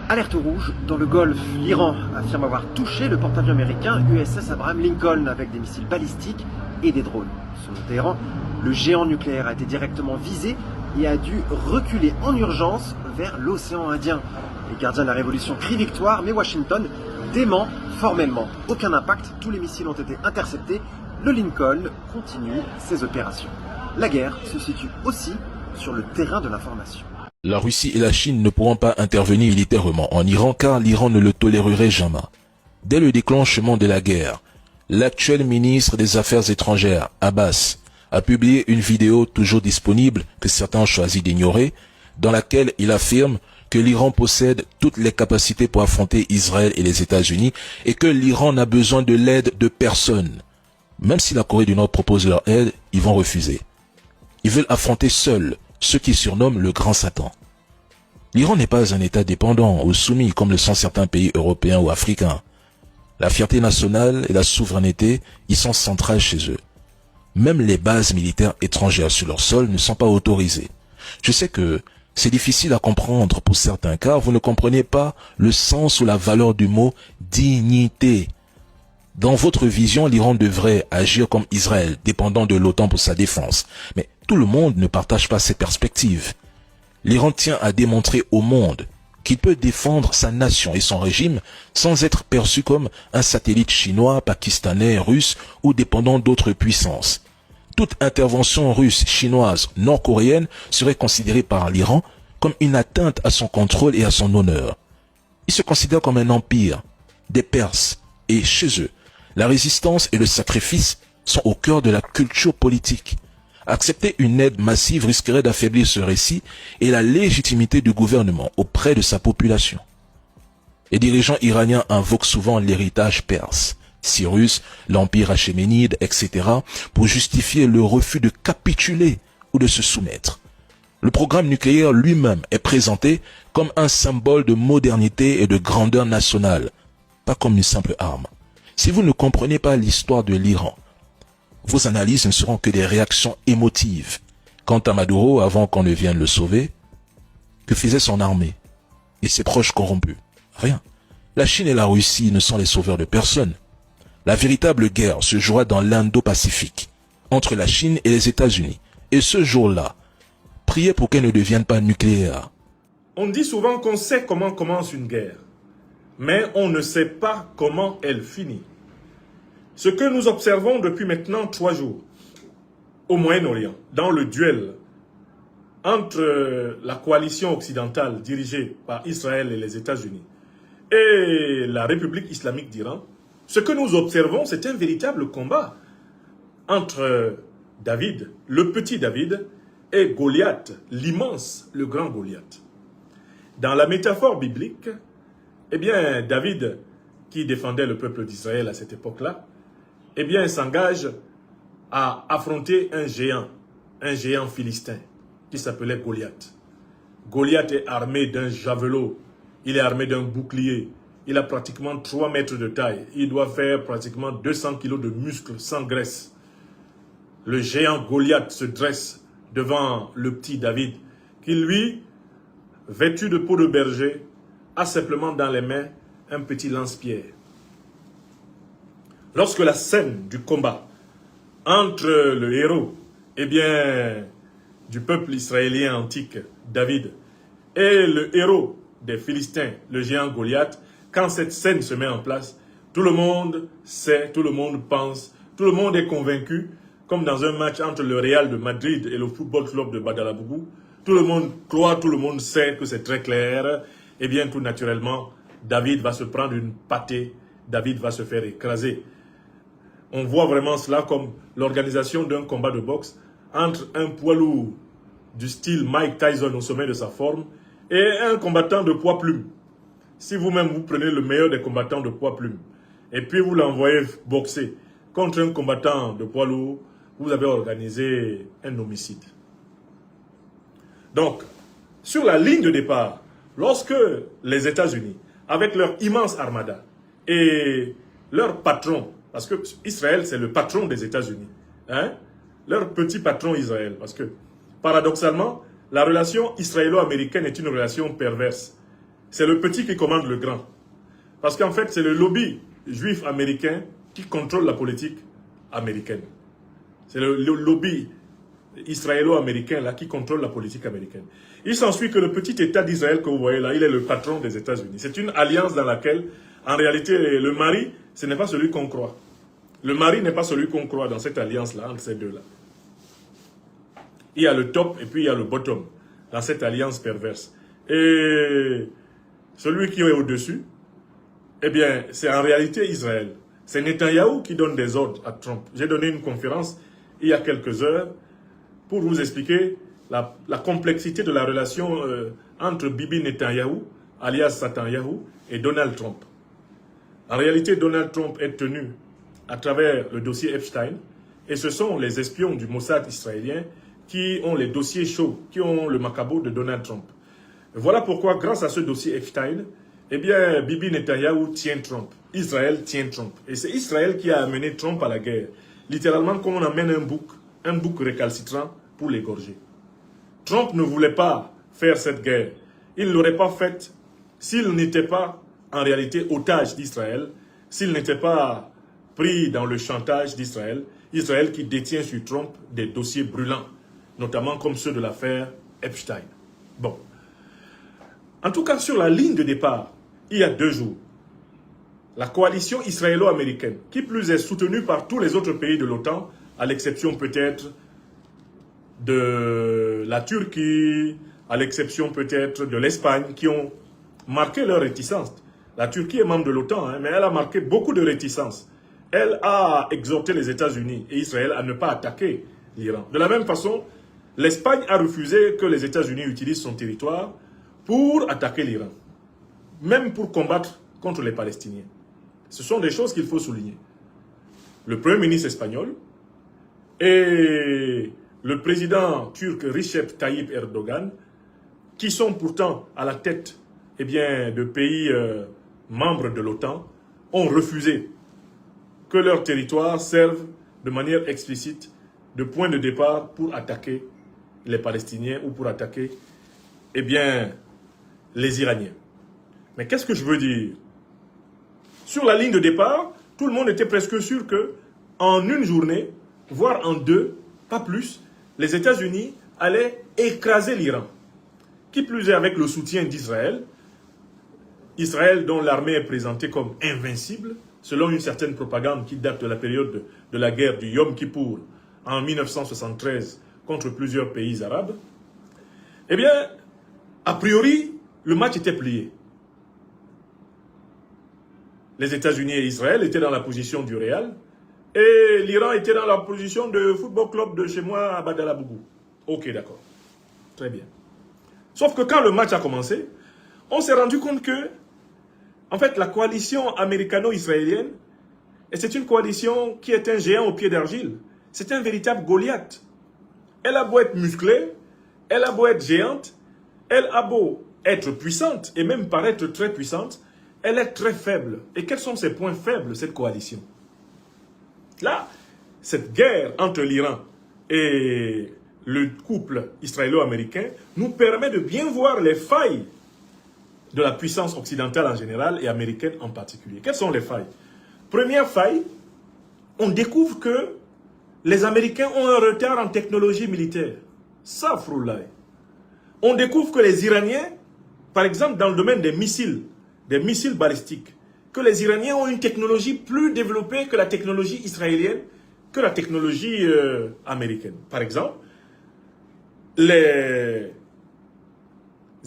Alerte rouge, dans le Golfe, l'Iran affirme avoir touché le porte-avions américain USS Abraham Lincoln avec des missiles balistiques et des drones. Selon Téhéran, le géant nucléaire a été directement visé et a dû reculer en urgence vers l'océan Indien. Les gardiens de la révolution crient victoire, mais Washington dément formellement. Aucun impact, tous les missiles ont été interceptés. Le Lincoln continue ses opérations. La guerre se situe aussi sur le terrain de l'information. La Russie et la Chine ne pourront pas intervenir militairement en Iran car l'Iran ne le tolérerait jamais. Dès le déclenchement de la guerre, l'actuel ministre des Affaires étrangères, Abbas, a publié une vidéo toujours disponible que certains ont choisi d'ignorer, dans laquelle il affirme que l'Iran possède toutes les capacités pour affronter Israël et les États-Unis et que l'Iran n'a besoin de l'aide de personne. Même si la Corée du Nord propose leur aide, ils vont refuser. Ils veulent affronter seuls ceux qui surnomment le grand Satan. L'Iran n'est pas un État dépendant ou soumis comme le sont certains pays européens ou africains. La fierté nationale et la souveraineté y sont centrales chez eux. Même les bases militaires étrangères sur leur sol ne sont pas autorisées. Je sais que c'est difficile à comprendre pour certains car vous ne comprenez pas le sens ou la valeur du mot dignité. Dans votre vision, l'Iran devrait agir comme Israël, dépendant de l'OTAN pour sa défense. Mais tout le monde ne partage pas cette perspective. L'Iran tient à démontrer au monde qu'il peut défendre sa nation et son régime sans être perçu comme un satellite chinois, pakistanais, russe ou dépendant d'autres puissances. Toute intervention russe, chinoise, nord-coréenne serait considérée par l'Iran comme une atteinte à son contrôle et à son honneur. Il se considère comme un empire des Perses et chez eux, la résistance et le sacrifice sont au cœur de la culture politique. Accepter une aide massive risquerait d'affaiblir ce récit et la légitimité du gouvernement auprès de sa population. Les dirigeants iraniens invoquent souvent l'héritage perse, Cyrus, l'empire achéménide, etc., pour justifier le refus de capituler ou de se soumettre. Le programme nucléaire lui-même est présenté comme un symbole de modernité et de grandeur nationale, pas comme une simple arme. Si vous ne comprenez pas l'histoire de l'Iran, vos analyses ne seront que des réactions émotives. Quant à Maduro, avant qu'on ne vienne le sauver, que faisait son armée et ses proches corrompus? Rien. La Chine et la Russie ne sont les sauveurs de personne. La véritable guerre se jouera dans l'Indo-Pacifique, entre la Chine et les États-Unis. Et ce jour-là, priez pour qu'elle ne devienne pas nucléaire. On dit souvent qu'on sait comment commence une guerre, mais on ne sait pas comment elle finit. Ce que nous observons depuis maintenant 3 jours au Moyen-Orient, dans le duel entre la coalition occidentale dirigée par Israël et les États-Unis et la République islamique d'Iran, ce que nous observons, c'est un véritable combat entre David, le petit David, et Goliath, l'immense, le grand Goliath. Dans la métaphore biblique, eh bien, David, qui défendait le peuple d'Israël à cette époque-là, eh bien, s'engage à affronter un géant philistin, qui s'appelait Goliath. Goliath est armé d'un javelot, il est armé d'un bouclier, il a pratiquement 3 mètres de taille, il doit faire pratiquement 200 kilos de muscles sans graisse. Le géant Goliath se dresse devant le petit David, qui lui, vêtu de peau de berger, a simplement dans les mains un petit lance-pierre. Lorsque la scène du combat entre le héros, eh bien, du peuple israélien antique, David, et le héros des Philistins, le géant Goliath, quand cette scène se met en place, tout le monde sait, tout le monde pense, tout le monde est convaincu, comme dans un match entre le Real de Madrid et le Football Club de Badalabougou, tout le monde croit, tout le monde sait que c'est très clair, eh bien, tout naturellement, David va se prendre une pâtée, David va se faire écraser. On voit vraiment cela comme l'organisation d'un combat de boxe entre un poids lourd du style Mike Tyson au sommet de sa forme et un combattant de poids plume. Si vous-même vous prenez le meilleur des combattants de poids plume et puis vous l'envoyez boxer contre un combattant de poids lourd, vous avez organisé un homicide. Donc, sur la ligne de départ, lorsque les États-Unis, avec leur immense armada et leur patron, parce que Israël, c'est le patron des États-Unis. Hein? Leur petit patron Israël. Parce que, paradoxalement, la relation israélo-américaine est une relation perverse. c'est le petit qui commande le grand. Parce qu'en fait, c'est le lobby juif américain qui contrôle la politique américaine. C'est le lobby israélo-américain là qui contrôle la politique américaine. Il s'ensuit que le petit État d'Israël que vous voyez là, il est le patron des États-Unis. C'est une alliance dans laquelle, en réalité, le mari, ce n'est pas celui qu'on croit. Le mari n'est pas celui qu'on croit dans cette alliance-là, entre ces deux-là. Il y a le top et puis il y a le bottom dans cette alliance perverse. Et celui qui est au-dessus, eh bien, c'est en réalité Israël. C'est Netanyahou qui donne des ordres à Trump. J'ai donné une conférence il y a quelques heures pour vous expliquer la complexité de la relation entre Bibi Netanyahou, alias Satanyahou, et Donald Trump. En réalité, Donald Trump est tenu à travers le dossier Epstein, et ce sont les espions du Mossad israélien qui ont les dossiers chauds, qui ont le macabo de Donald Trump. Voilà pourquoi, grâce à ce dossier Epstein, eh bien, Bibi Netanyahou tient Trump. Israël tient Trump. Et c'est Israël qui a amené Trump à la guerre. Littéralement, comme on amène un bouc récalcitrant pour l'égorger. Trump ne voulait pas faire cette guerre. Il ne l'aurait pas faite s'il n'était pas, en réalité, otage d'Israël, s'il n'était pas pris dans le chantage d'Israël, Israël qui détient sur Trump des dossiers brûlants, notamment comme ceux de l'affaire Epstein. Bon. En tout cas, sur la ligne de départ, il y a 2 jours, la coalition israélo-américaine, qui plus est soutenue par tous les autres pays de l'OTAN, à l'exception peut-être de la Turquie, à l'exception peut-être de l'Espagne, qui ont marqué leur réticence. La Turquie est membre de l'OTAN, mais elle a marqué beaucoup de réticence. Elle a exhorté les États-Unis et Israël à ne pas attaquer l'Iran. De la même façon, l'Espagne a refusé que les États-Unis utilisent son territoire pour attaquer l'Iran, même pour combattre contre les Palestiniens. Ce sont des choses qu'il faut souligner. Le Premier ministre espagnol et le président turc Recep Tayyip Erdogan, qui sont pourtant à la tête eh bien, de pays membres de l'OTAN, ont refusé que leur territoire serve de manière explicite de point de départ pour attaquer les Palestiniens ou pour attaquer eh bien, les Iraniens. Mais qu'est-ce que je veux dire? Sur la ligne de départ, tout le monde était presque sûr que en une journée, voire en 2, pas plus, les États-Unis allaient écraser l'Iran. Qui plus est avec le soutien d'Israël, Israël dont l'armée est présentée comme invincible, selon une certaine propagande qui date de la période de la guerre du Yom Kippour en 1973 contre plusieurs pays arabes, eh bien, a priori, le match était plié. Les États-Unis et Israël étaient dans la position du Real et l'Iran était dans la position de Football Club de chez moi à Badalabougou. Ok, d'accord. Très bien. Sauf que quand le match a commencé, on s'est rendu compte que, en fait, la coalition américano-israélienne, et c'est une coalition qui est un géant au pied d'argile, c'est un véritable Goliath. Elle a beau être musclée, elle a beau être géante, elle a beau être puissante et même paraître très puissante, elle est très faible. Et quels sont ses points faibles, cette coalition? Là, cette guerre entre l'Iran et le couple israélo-américain nous permet de bien voir les failles de la puissance occidentale en général et américaine en particulier. Quelles sont les failles? Première faille, on découvre que les Américains ont un retard en technologie militaire. Ça, froulaï. On découvre que les Iraniens, par exemple dans le domaine des missiles balistiques, que les Iraniens ont une technologie plus développée que la technologie israélienne, que la technologie américaine. Par exemple, les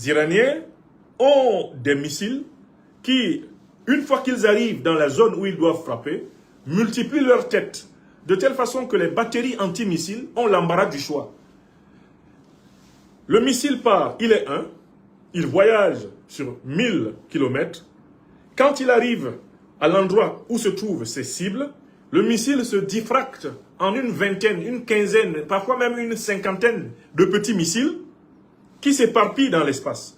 Iraniens ont des missiles qui, une fois qu'ils arrivent dans la zone où ils doivent frapper, multiplient leur tête, de telle façon que les batteries antimissiles ont l'embarras du choix. Le missile part, il est il voyage sur 1000 km. Quand il arrive à l'endroit où se trouvent ses cibles, le missile se diffracte en une vingtaine, une quinzaine, parfois même une cinquantaine de petits missiles qui s'éparpillent dans l'espace.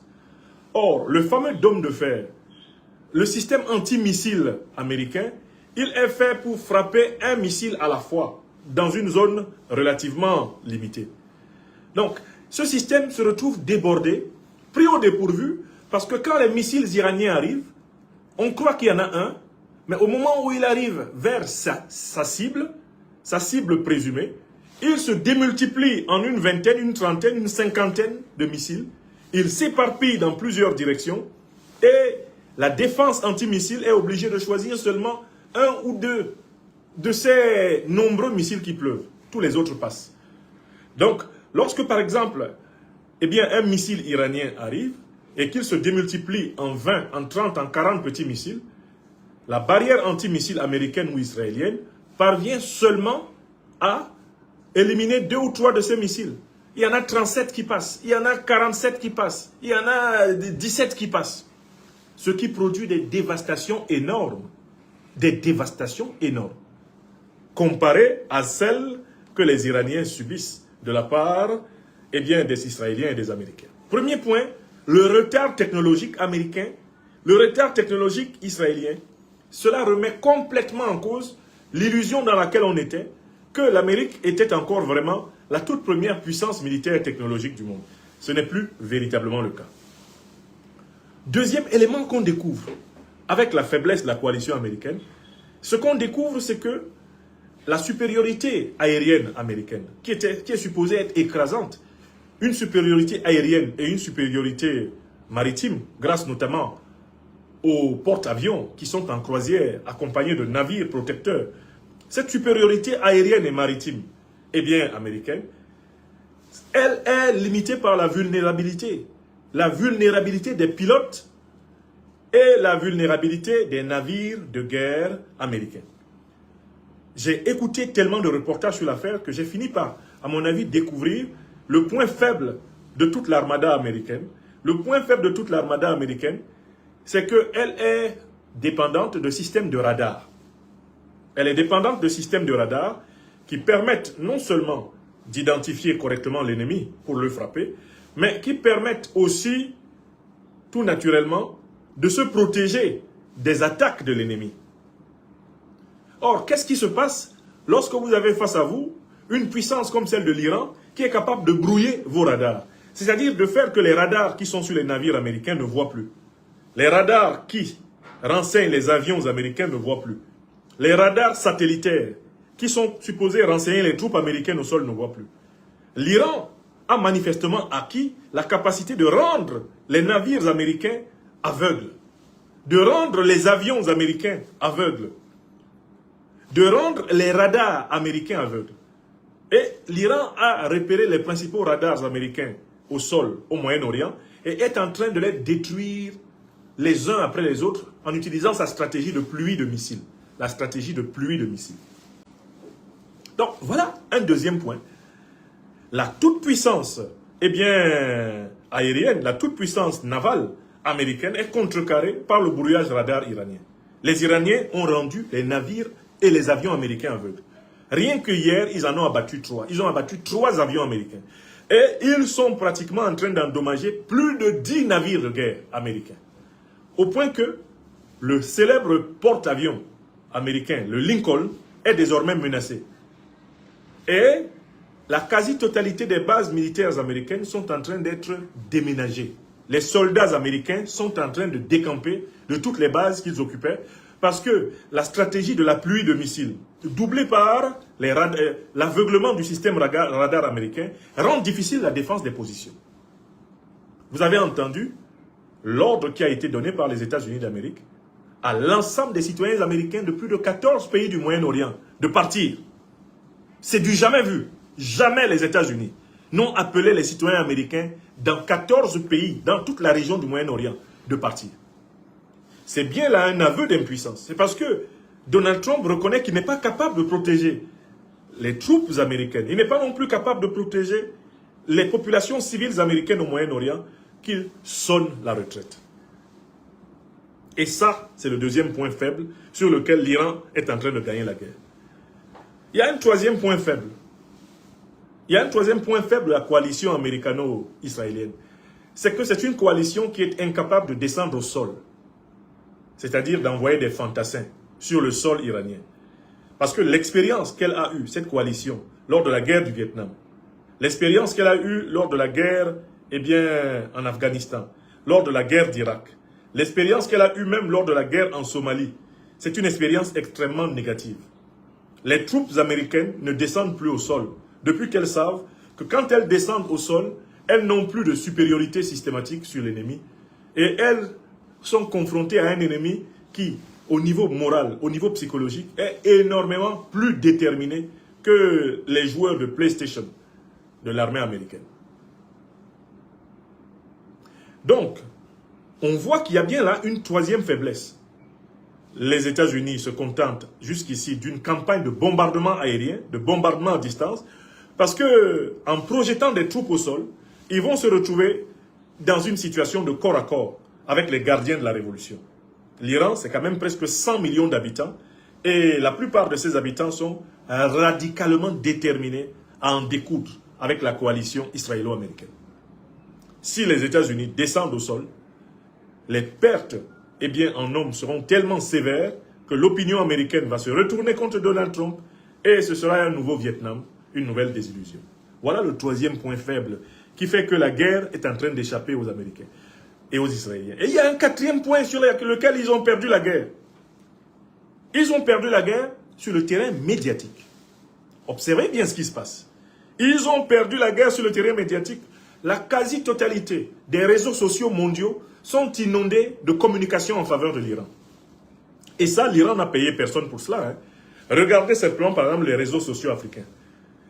Or, le fameux dôme de fer, le système antimissile américain, il est fait pour frapper un missile à la fois dans une zone relativement limitée. Donc, ce système se retrouve débordé, pris au dépourvu Parce que quand les missiles iraniens arrivent, on croit qu'il y en a un, mais au moment où il arrive vers sa cible présumée, il se démultiplie en une vingtaine, une trentaine, une cinquantaine de missiles. Il s'éparpille dans plusieurs directions et la défense antimissile est obligée de choisir seulement un ou deux de ces nombreux missiles qui pleuvent. Tous les autres passent. Donc, lorsque par exemple, un missile iranien arrive et qu'il se démultiplie en 20, en 30, en 40 petits missiles, la barrière antimissile américaine ou israélienne parvient seulement à éliminer 2 ou 3 de ces missiles. Il y en a 37 qui passent, il y en a 47 qui passent, il y en a 17 qui passent. Ce qui produit des dévastations énormes. Des dévastations énormes. Comparées à celles que les Iraniens subissent de la part des Israéliens et des Américains. Premier point, le retard technologique américain, le retard technologique israélien, cela remet complètement en cause l'illusion dans laquelle on était, que l'Amérique était encore vraiment la toute première puissance militaire et technologique du monde. Ce n'est plus véritablement le cas. Deuxième élément qu'on découvre, avec la faiblesse de la coalition américaine, ce qu'on découvre, c'est que la supériorité aérienne américaine, qui est supposée être écrasante, une supériorité aérienne et une supériorité maritime, grâce notamment aux porte-avions qui sont en croisière, accompagnés de navires protecteurs, cette supériorité aérienne et maritime, américaine, elle est limitée par la vulnérabilité. La vulnérabilité des pilotes et la vulnérabilité des navires de guerre américains. J'ai écouté tellement de reportages sur l'affaire que j'ai fini par, à mon avis, découvrir le point faible de toute l'armada américaine. Le point faible de toute l'armada américaine, c'est qu'elle est dépendante de systèmes de radar. Elle est dépendante de systèmes de radar qui permettent non seulement d'identifier correctement l'ennemi pour le frapper, mais qui permettent aussi, tout naturellement, de se protéger des attaques de l'ennemi. Or, qu'est-ce qui se passe lorsque vous avez face à vous une puissance comme celle de l'Iran qui est capable de brouiller vos radars? C'est-à-dire de faire que les radars qui sont sur les navires américains ne voient plus. Les radars qui renseignent les avions américains ne voient plus. Les radars satellitaires qui sont supposés renseigner les troupes américaines au sol ne voient plus. L'Iran a manifestement acquis la capacité de rendre les navires américains aveugles, de rendre les avions américains aveugles, de rendre les radars américains aveugles. Et l'Iran a repéré les principaux radars américains au sol, au Moyen-Orient, et est en train de les détruire les uns après les autres en utilisant sa stratégie de pluie de missiles. La stratégie de pluie de missiles. Donc, voilà un deuxième point. La toute-puissance, aérienne, la toute-puissance navale américaine est contrecarrée par le brouillage radar iranien. Les Iraniens ont rendu les navires et les avions américains aveugles. Rien que hier, ils en ont abattu 3. Ils ont abattu 3 avions américains. Et ils sont pratiquement en train d'endommager plus de 10 navires de guerre américains. Au point que le célèbre porte-avions américain, le Lincoln, est désormais menacé. Et la quasi-totalité des bases militaires américaines sont en train d'être déménagées. Les soldats américains sont en train de décamper de toutes les bases qu'ils occupaient parce que la stratégie de la pluie de missiles, doublée par l'aveuglement du système radar américain, rend difficile la défense des positions. Vous avez entendu l'ordre qui a été donné par les États-Unis d'Amérique à l'ensemble des citoyens américains de plus de 14 pays du Moyen-Orient de partir. C'est du jamais vu. Jamais les États-Unis n'ont appelé les citoyens américains dans 14 pays, dans toute la région du Moyen-Orient, de partir. C'est bien là un aveu d'impuissance. C'est parce que Donald Trump reconnaît qu'il n'est pas capable de protéger les troupes américaines. Il n'est pas non plus capable de protéger les populations civiles américaines au Moyen-Orient qu'il sonne la retraite. Et ça, c'est le deuxième point faible sur lequel l'Iran est en train de gagner la guerre. Il y a un troisième point faible. Il y a un troisième point faible de la coalition américano-israélienne. C'est que c'est une coalition qui est incapable de descendre au sol. C'est-à-dire d'envoyer des fantassins sur le sol iranien. Parce que l'expérience qu'elle a eue, cette coalition, lors de la guerre du Vietnam, l'expérience qu'elle a eue lors de la guerre, en Afghanistan, lors de la guerre d'Irak, l'expérience qu'elle a eue même lors de la guerre en Somalie, c'est une expérience extrêmement négative. Les troupes américaines ne descendent plus au sol, depuis qu'elles savent que quand elles descendent au sol, elles n'ont plus de supériorité systématique sur l'ennemi, et elles sont confrontées à un ennemi qui, au niveau moral, au niveau psychologique, est énormément plus déterminé que les joueurs de PlayStation de l'armée américaine. Donc, on voit qu'il y a bien là une troisième faiblesse. Les États-Unis se contentent jusqu'ici d'une campagne de bombardement aérien, de bombardement à distance, parce que en projetant des troupes au sol, ils vont se retrouver dans une situation de corps à corps avec les gardiens de la révolution. L'Iran, c'est quand même presque 100 millions d'habitants, et la plupart de ces habitants sont radicalement déterminés à en découdre avec la coalition israélo-américaine. Si les États-Unis descendent au sol, les pertes en hommes seront tellement sévères que l'opinion américaine va se retourner contre Donald Trump et ce sera un nouveau Vietnam, une nouvelle désillusion. Voilà le troisième point faible qui fait que la guerre est en train d'échapper aux Américains et aux Israéliens. Et il y a un quatrième point sur lequel ils ont perdu la guerre. Ils ont perdu la guerre sur le terrain médiatique. Observez bien ce qui se passe. Ils ont perdu la guerre sur le terrain médiatique. La quasi-totalité des réseaux sociaux mondiaux sont inondés de communication en faveur de l'Iran. Et ça, l'Iran n'a payé personne pour cela. Hein. Regardez simplement, par exemple, les réseaux sociaux africains.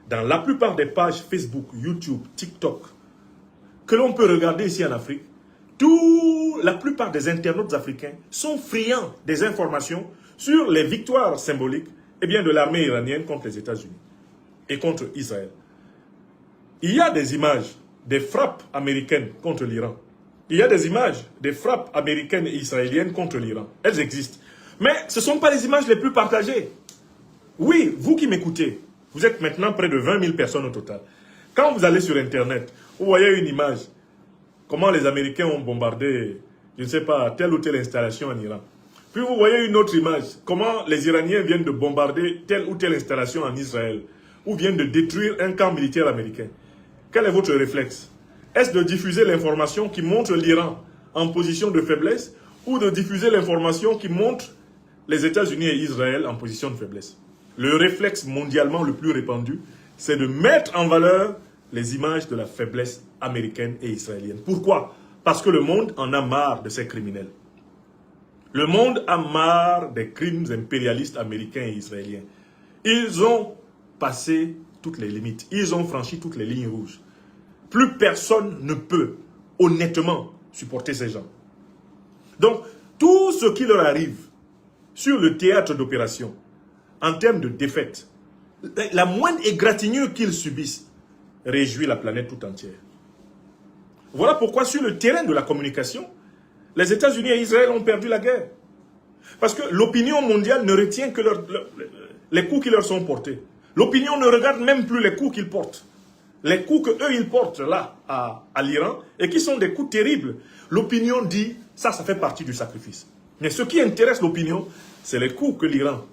Dans la plupart des pages Facebook, YouTube, TikTok, que l'on peut regarder ici en Afrique, la plupart des internautes africains sont friands des informations sur les victoires symboliques de l'armée iranienne contre les États-Unis et contre Israël. Il y a des images des frappes américaines contre l'Iran. Il y a des images des frappes américaines et israéliennes contre l'Iran. Elles existent. Mais ce ne sont pas les images les plus partagées. Oui, vous qui m'écoutez, vous êtes maintenant près de 20 000 personnes au total. Quand vous allez sur Internet, vous voyez une image, comment les Américains ont bombardé, je ne sais pas, telle ou telle installation en Iran. Puis vous voyez une autre image, comment les Iraniens viennent de bombarder telle ou telle installation en Israël, ou viennent de détruire un camp militaire américain. Quel est votre réflexe? Est-ce de diffuser l'information qui montre l'Iran en position de faiblesse ou de diffuser l'information qui montre les États-Unis et Israël en position de faiblesse? Le réflexe mondialement le plus répandu, c'est de mettre en valeur les images de la faiblesse américaine et israélienne. Pourquoi? Parce que le monde en a marre de ces criminels. Le monde a marre des crimes impérialistes américains et israéliens. Ils ont passé toutes les limites. Ils ont franchi toutes les lignes rouges. Plus personne ne peut honnêtement supporter ces gens. Donc, tout ce qui leur arrive sur le théâtre d'opération, en termes de défaite, la moindre égratignure qu'ils subissent, réjouit la planète tout entière. Voilà pourquoi sur le terrain de la communication, les États-Unis et Israël ont perdu la guerre. Parce que l'opinion mondiale ne retient que les coups qui leur sont portés. L'opinion ne regarde même plus les coups qu'ils portent. Les coups qu'eux, ils portent là, à l'Iran, et qui sont des coups terribles. L'opinion dit, ça fait partie du sacrifice. Mais ce qui intéresse l'opinion, c'est les coups que l'Iran,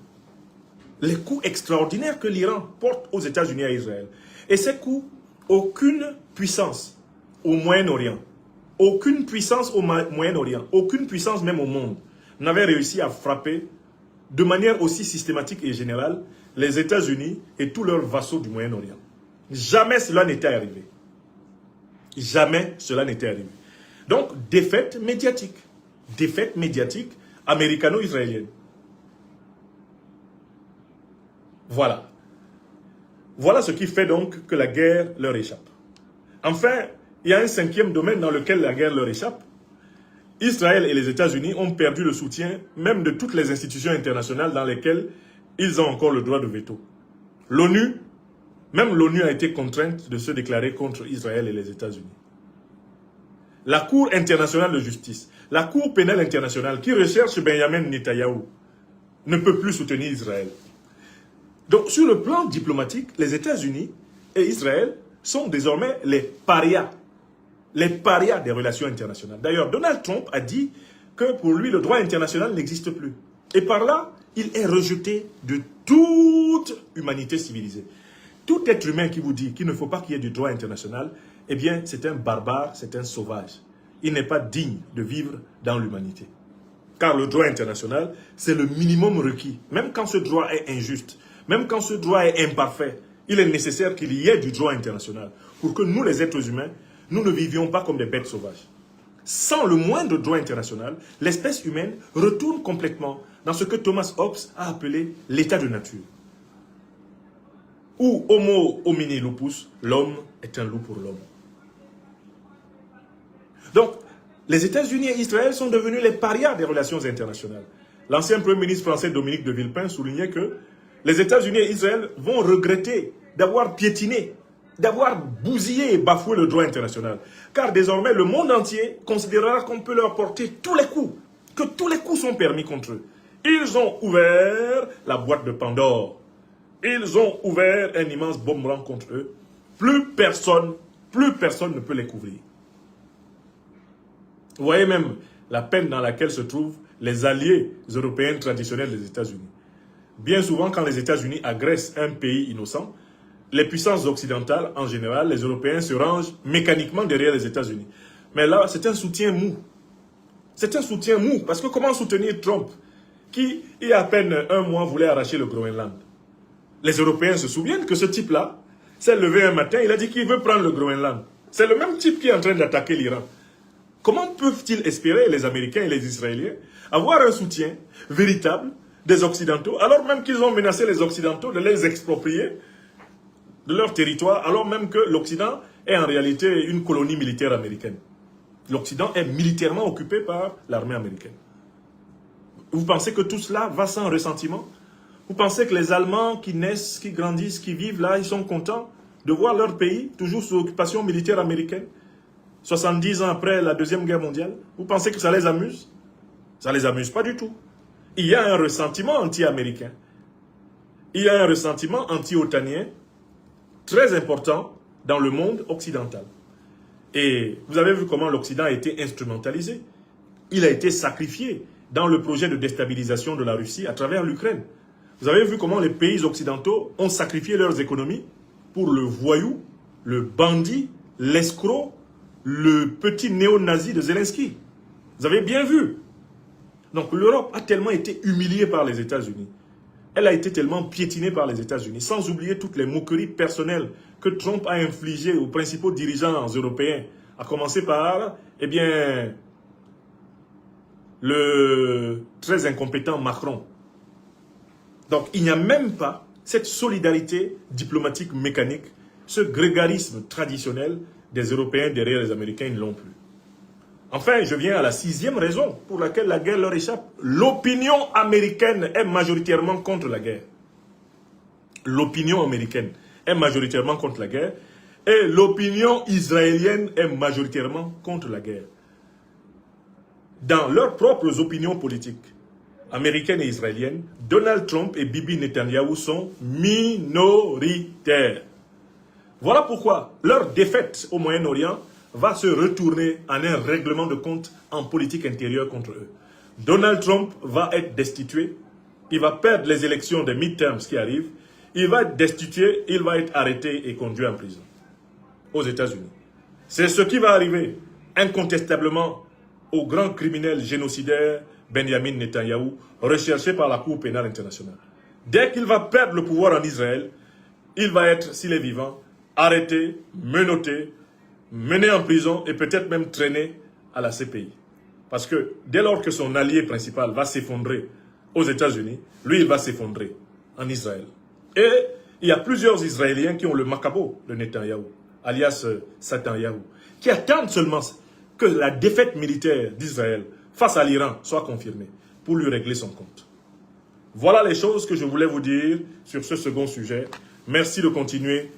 les coups extraordinaires que l'Iran porte aux États-Unis et à Israël. Et ces coups, aucune puissance au Moyen-Orient, aucune puissance au Moyen-Orient, aucune puissance même au monde, n'avait réussi à frapper de manière aussi systématique et générale les États-Unis et tous leurs vassaux du Moyen-Orient. Jamais cela n'était arrivé. Jamais cela n'était arrivé. Donc, défaite médiatique américano-israélienne. Voilà. Voilà ce qui fait donc que la guerre leur échappe. Enfin, il y a un cinquième domaine dans lequel la guerre leur échappe. Israël et les États-Unis ont perdu le soutien même de toutes les institutions internationales dans lesquelles ils ont encore le droit de veto. L'ONU, même l'ONU a été contrainte de se déclarer contre Israël et les États-Unis. La Cour internationale de justice, la Cour pénale internationale qui recherche Benjamin Netanyahou ne peut plus soutenir Israël. Donc sur le plan diplomatique, les États-Unis et Israël sont désormais les parias des relations internationales. D'ailleurs, Donald Trump a dit que pour lui, le droit international n'existe plus. Et par là, il est rejeté de toute humanité civilisée. Tout être humain qui vous dit qu'il ne faut pas qu'il y ait du droit international, eh bien, c'est un barbare, c'est un sauvage. il n'est pas digne de vivre dans l'humanité. Car le droit international, c'est le minimum requis. Même quand ce droit est injuste, même quand ce droit est imparfait, il est nécessaire qu'il y ait du droit international pour que nous, les êtres humains, nous ne vivions pas comme des bêtes sauvages. Sans le moindre droit international, l'espèce humaine retourne complètement dans ce que Thomas Hobbes a appelé l'état de nature. Où homo homini lupus, l'homme est un loup pour l'homme. Donc, les États-Unis et Israël sont devenus les parias des relations internationales. L'ancien Premier ministre français Dominique de Villepin soulignait que les États-Unis et Israël vont regretter d'avoir piétiné, d'avoir bousillé et bafoué le droit international. Car désormais, le monde entier considérera qu'on peut leur porter tous les coups, que tous les coups sont permis contre eux. Ils ont ouvert la boîte de Pandore. Ils ont ouvert un immense boomerang contre eux. Plus personne ne peut les couvrir. Vous voyez même la peine dans laquelle se trouvent les alliés européens traditionnels des États-Unis. Bien souvent, quand les États-Unis agressent un pays innocent, les puissances occidentales, en général, les Européens se rangent mécaniquement derrière les États-Unis. Mais là, c'est un soutien mou. C'est un soutien mou. Parce que comment soutenir Trump, qui, il y a à peine un mois, voulait arracher le Groenland? Les Européens se souviennent que ce type-là s'est levé un matin, il a dit qu'il veut prendre le Groenland. C'est le même type qui est en train d'attaquer l'Iran. Comment peuvent-ils espérer, les Américains et les Israéliens, avoir un soutien véritable des Occidentaux, alors même qu'ils ont menacé les Occidentaux de les exproprier de leur territoire, alors même que l'Occident est en réalité une colonie militaire américaine. L'Occident est militairement occupé par l'armée américaine. Vous pensez que tout cela va sans ressentiment? Vous pensez que les Allemands qui naissent, qui grandissent, qui vivent là, ils sont contents de voir leur pays toujours sous occupation militaire américaine, 70 ans après la Deuxième Guerre mondiale? Vous pensez que ça les amuse? Ça ne les amuse pas du tout. Il y a un ressentiment anti-américain. Il y a un ressentiment anti-otanien très important dans le monde occidental. Et vous avez vu comment l'Occident a été instrumentalisé. Il a été sacrifié dans le projet de déstabilisation de la Russie à travers l'Ukraine. Vous avez vu comment les pays occidentaux ont sacrifié leurs économies pour le voyou, le bandit, l'escroc, le petit néo-nazi de Zelensky. Vous avez bien vu. Donc l'Europe a tellement été humiliée par les États-Unis. Elle a été tellement piétinée par les États-Unis, sans oublier toutes les moqueries personnelles que Trump a infligées aux principaux dirigeants européens, à commencer par, le très incompétent Macron. Donc il n'y a même pas cette solidarité diplomatique mécanique, ce grégarisme traditionnel des Européens derrière les Américains, ils ne l'ont plus. Enfin, je viens à la 6e raison pour laquelle la guerre leur échappe. L'opinion américaine est majoritairement contre la guerre. L'opinion américaine est majoritairement contre la guerre et l'opinion israélienne est majoritairement contre la guerre. Dans leurs propres opinions politiques, américaines et israéliennes, Donald Trump et Bibi Netanyahou sont minoritaires. Voilà pourquoi leur défaite au Moyen-Orient va se retourner en un règlement de compte en politique intérieure contre eux. Donald Trump va être destitué, il va perdre les élections des midterms qui arrivent, il va être destitué, il va être arrêté et conduit en prison aux États-Unis. C'est ce qui va arriver incontestablement au grand criminel génocidaire Benjamin Netanyahou, recherché par la Cour pénale internationale. Dès qu'il va perdre le pouvoir en Israël, il va être, s'il est vivant, arrêté, menotté, mené en prison et peut-être même traîné à la CPI. Parce que dès lors que son allié principal va s'effondrer aux États-Unis, lui, il va s'effondrer en Israël. Et il y a plusieurs Israéliens qui ont le macabo de Netanyahou, alias Satanyahou, qui attendent seulement que la défaite militaire d'Israël face à l'Iran soit confirmée pour lui régler son compte. Voilà les choses que je voulais vous dire sur ce second sujet. Merci de continuer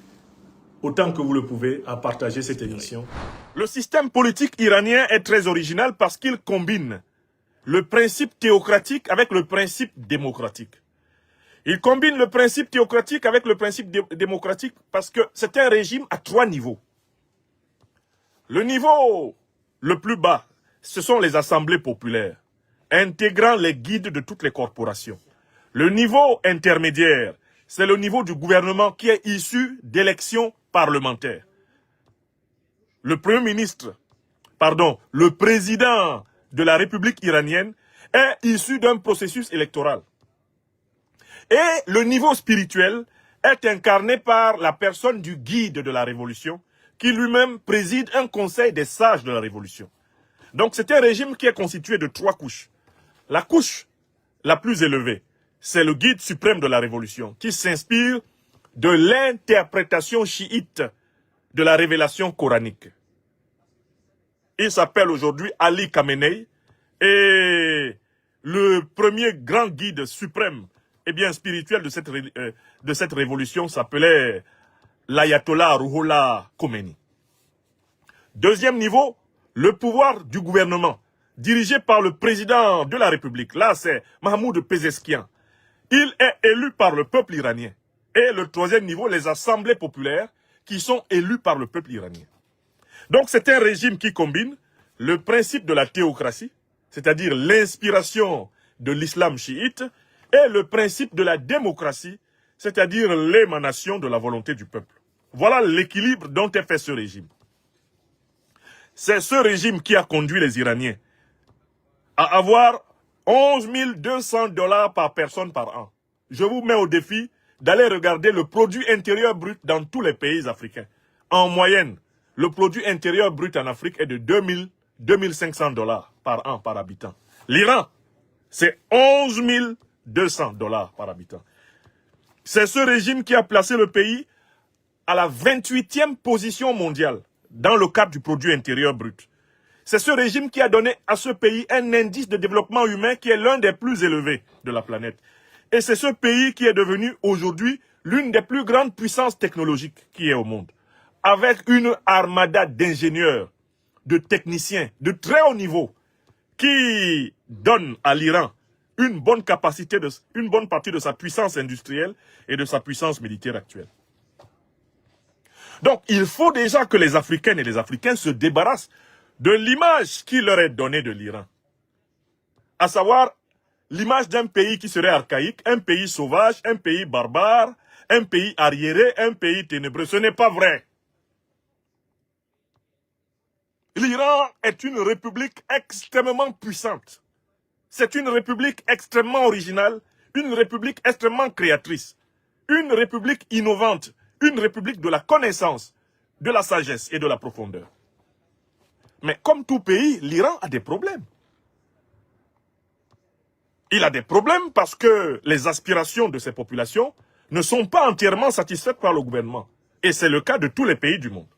autant que vous le pouvez à partager cette émission. Le système politique iranien est très original parce qu'il combine le principe théocratique avec le principe démocratique. Il combine le principe théocratique avec le principe démocratique parce que c'est un régime à 3 niveaux. Le niveau le plus bas, ce sont les assemblées populaires, intégrant les guides de toutes les corporations. Le niveau intermédiaire, c'est le niveau du gouvernement qui est issu d'élections parlementaires. Le Premier ministre le président de la République iranienne est issu d'un processus électoral. Et le niveau spirituel est incarné par la personne du guide de la révolution, qui lui-même préside un conseil des sages de la révolution. Donc c'est un régime qui est constitué de 3 couches. La couche la plus élevée, c'est le guide suprême de la révolution, qui s'inspire de l'interprétation chiite de la révélation coranique. Il s'appelle aujourd'hui Ali Khamenei, et le premier grand guide suprême spirituel de cette révolution s'appelait l'ayatollah Ruhollah Khomeini. Deuxième niveau, le pouvoir du gouvernement, dirigé par le président de la République. Là, c'est Mahmoud Pezeskian. Il est élu par le peuple iranien. Et le troisième niveau, les assemblées populaires qui sont élues par le peuple iranien. Donc, c'est un régime qui combine le principe de la théocratie, c'est-à-dire l'inspiration de l'islam chiite, et le principe de la démocratie, c'est-à-dire l'émanation de la volonté du peuple. Voilà l'équilibre dont est fait ce régime. C'est ce régime qui a conduit les Iraniens à avoir 11 200 $ par personne par an. Je vous mets au défi d'aller regarder le produit intérieur brut dans tous les pays africains. En moyenne, le produit intérieur brut en Afrique est de 2500 $ par an par habitant. L'Iran, c'est 11 200 $ par habitant. C'est ce régime qui a placé le pays à la 28e position mondiale dans le cadre du produit intérieur brut. C'est ce régime qui a donné à ce pays un indice de développement humain qui est l'un des plus élevés de la planète. Et c'est ce pays qui est devenu aujourd'hui l'une des plus grandes puissances technologiques qui est au monde, avec une armada d'ingénieurs, de techniciens de très haut niveau qui donne à l'Iran une bonne partie de sa puissance industrielle et de sa puissance militaire actuelle. Donc, il faut déjà que les Africaines et les Africains se débarrassent de l'image qui leur est donnée de l'Iran. À savoir, l'image d'un pays qui serait archaïque, un pays sauvage, un pays barbare, un pays arriéré, un pays ténébreux. Ce n'est pas vrai. L'Iran est une république extrêmement puissante. C'est une république extrêmement originale, une république extrêmement créatrice, une république innovante, une république de la connaissance, de la sagesse et de la profondeur. Mais comme tout pays, l'Iran a des problèmes. Il a des problèmes parce que les aspirations de ces populations ne sont pas entièrement satisfaites par le gouvernement. Et c'est le cas de tous les pays du monde.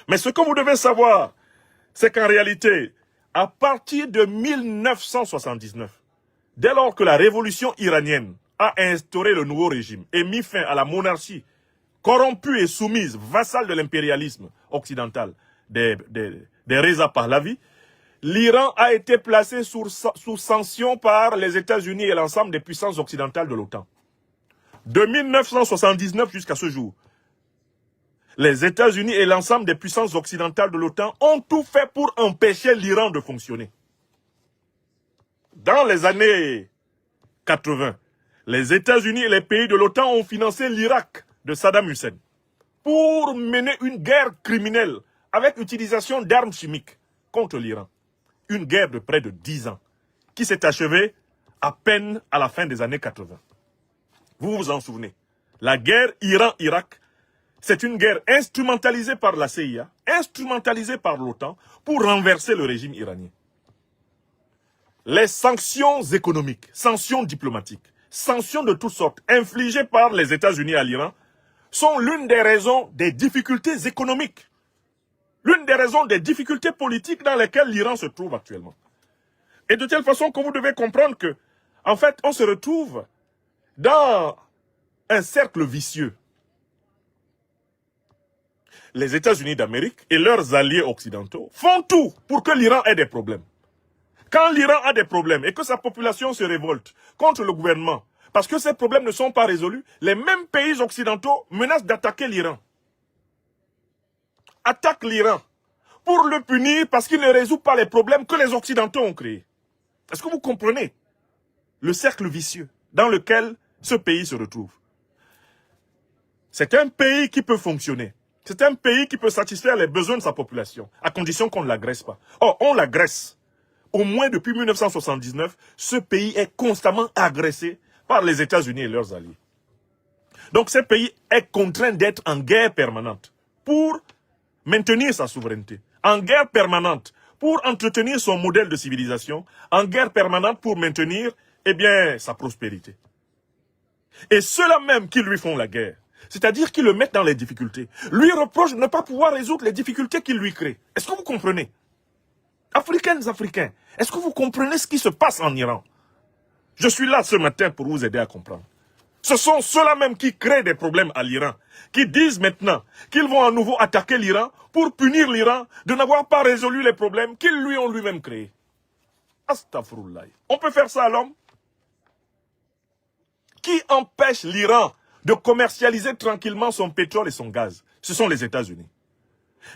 Mais ce que vous devez savoir, c'est qu'en réalité, à partir de 1979, dès lors que la révolution iranienne a instauré le nouveau régime et mis fin à la monarchie corrompue et soumise, vassale de l'impérialisme occidental des Reza Pahlavi, l'Iran a été placé sous sanction par les États-Unis et l'ensemble des puissances occidentales de l'OTAN. De 1979 jusqu'à ce jour, les États-Unis et l'ensemble des puissances occidentales de l'OTAN ont tout fait pour empêcher l'Iran de fonctionner. Dans les années 80, les États-Unis et les pays de l'OTAN ont financé l'Irak de Saddam Hussein pour mener une guerre criminelle avec l'utilisation d'armes chimiques contre l'Iran. Une guerre de près de 10 ans qui s'est achevée à peine à la fin des années 80. Vous vous en souvenez. La guerre Iran-Irak, c'est une guerre instrumentalisée par la CIA, instrumentalisée par l'OTAN pour renverser le régime iranien. Les sanctions économiques, sanctions diplomatiques, sanctions de toutes sortes infligées par les États-Unis à l'Iran sont l'une des raisons des difficultés économiques, l'une des raisons des difficultés politiques dans lesquelles l'Iran se trouve actuellement. Et de telle façon que vous devez comprendre que, en fait, on se retrouve dans un cercle vicieux. Les États-Unis d'Amérique et leurs alliés occidentaux font tout pour que l'Iran ait des problèmes. Quand l'Iran a des problèmes et que sa population se révolte contre le gouvernement, parce que ces problèmes ne sont pas résolus, les mêmes pays occidentaux menacent d'attaquer l'Iran. Attaquent l'Iran pour le punir parce qu'il ne résout pas les problèmes que les Occidentaux ont créés. Est-ce que vous comprenez le cercle vicieux dans lequel ce pays se retrouve? C'est un pays qui peut fonctionner. C'est un pays qui peut satisfaire les besoins de sa population, à condition qu'on ne l'agresse pas. Or, on l'agresse. Au moins depuis 1979, ce pays est constamment agressé par les États-Unis et leurs alliés. Donc ce pays est contraint d'être en guerre permanente pour maintenir sa souveraineté, en guerre permanente pour entretenir son modèle de civilisation, en guerre permanente pour maintenir, eh bien, sa prospérité. Et ceux-là même qui lui font la guerre, c'est-à-dire qui le mettent dans les difficultés, lui reprochent de ne pas pouvoir résoudre les difficultés qu'il lui crée. Est-ce que vous comprenez? Africains, est-ce que vous comprenez ce qui se passe en Iran? Je suis là ce matin pour vous aider à comprendre. Ce sont ceux-là même qui créent des problèmes à l'Iran, qui disent maintenant qu'ils vont à nouveau attaquer l'Iran pour punir l'Iran de n'avoir pas résolu les problèmes qu'ils lui ont lui-même créés. Astaghfirullah. On peut faire ça à l'homme? Qui empêche l'Iran de commercialiser tranquillement son pétrole et son gaz? Ce sont les États-Unis.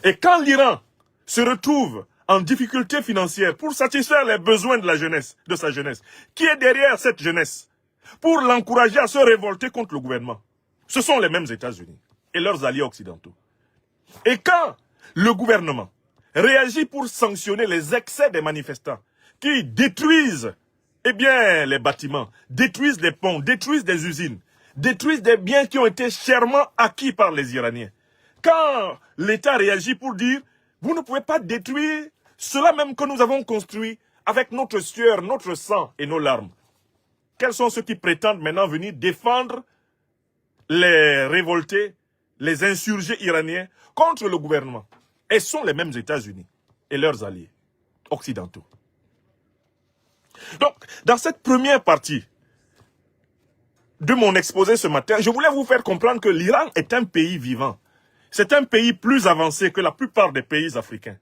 Et quand l'Iran se retrouve en difficulté financière pour satisfaire les besoins de la jeunesse, de sa jeunesse, qui est derrière cette jeunesse, pour l'encourager à se révolter contre le gouvernement, ce sont les mêmes États-Unis et leurs alliés occidentaux. Et quand le gouvernement réagit pour sanctionner les excès des manifestants qui détruisent, eh bien, les bâtiments, détruisent les ponts, détruisent des usines, détruisent des biens qui ont été chèrement acquis par les Iraniens. Quand l'État réagit pour dire, vous ne pouvez pas détruire cela même que nous avons construit avec notre sueur, notre sang et nos larmes. Quels sont ceux qui prétendent maintenant venir défendre les révoltés, les insurgés iraniens contre le gouvernement? Et ce sont les mêmes États-Unis et leurs alliés occidentaux. Donc, dans cette première partie de mon exposé ce matin, je voulais vous faire comprendre que l'Iran est un pays vivant. C'est un pays plus avancé que la plupart des pays africains,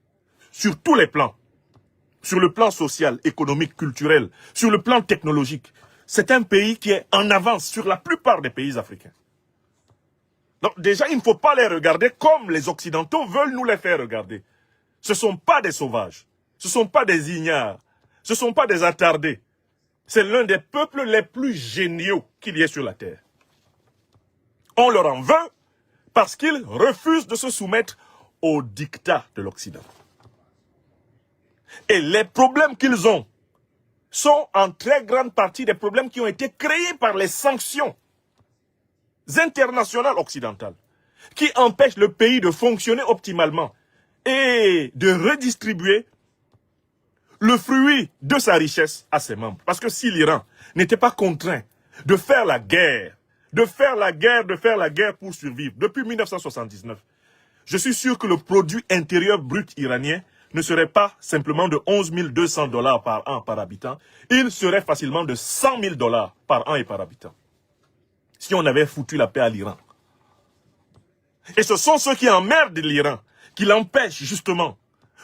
sur tous les plans. Sur le plan social, économique, culturel, sur le plan technologique. C'est un pays qui est en avance sur la plupart des pays africains. Donc déjà, il ne faut pas les regarder comme les Occidentaux veulent nous les faire regarder. Ce ne sont pas des sauvages, ce ne sont pas des ignares, ce ne sont pas des attardés. C'est l'un des peuples les plus géniaux qu'il y ait sur la terre. On leur en veut parce qu'ils refusent de se soumettre au diktat de l'Occident. Et les problèmes qu'ils ont sont en très grande partie des problèmes qui ont été créés par les sanctions internationales occidentales, qui empêchent le pays de fonctionner optimalement et de redistribuer le fruit de sa richesse à ses membres. Parce que si l'Iran n'était pas contraint de faire la guerre, pour survivre depuis 1979, je suis sûr que le produit intérieur brut iranien ne serait pas simplement de 11 200 $ par an par habitant, il serait facilement de 100 000 $ par an et par habitant. Si on avait foutu la paix à l'Iran. Et ce sont ceux qui emmerdent l'Iran, qui l'empêchent justement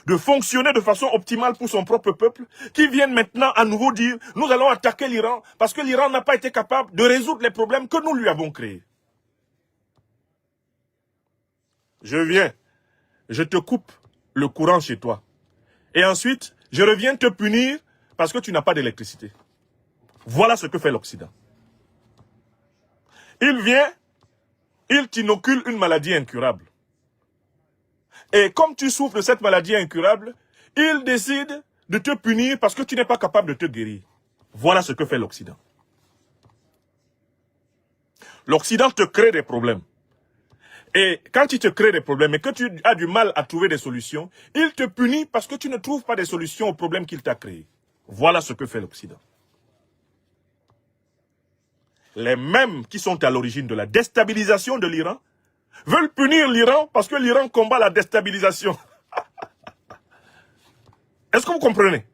de fonctionner de façon optimale pour son propre peuple, qui viennent maintenant à nouveau dire « Nous allons attaquer l'Iran parce que l'Iran n'a pas été capable de résoudre les problèmes que nous lui avons créés. » Je viens, je te coupe le courant chez toi. Et ensuite, je reviens te punir parce que tu n'as pas d'électricité. Voilà ce que fait l'Occident. Il vient, il t'inocule une maladie incurable. Et comme tu souffres de cette maladie incurable, il décide de te punir parce que tu n'es pas capable de te guérir. Voilà ce que fait l'Occident. L'Occident te crée des problèmes. Et quand il te crée des problèmes et que tu as du mal à trouver des solutions, il te punit parce que tu ne trouves pas des solutions aux problèmes qu'il t'a créés. Voilà ce que fait l'Occident. Les mêmes qui sont à l'origine de la déstabilisation de l'Iran veulent punir l'Iran parce que l'Iran combat la déstabilisation. Est-ce que vous comprenez?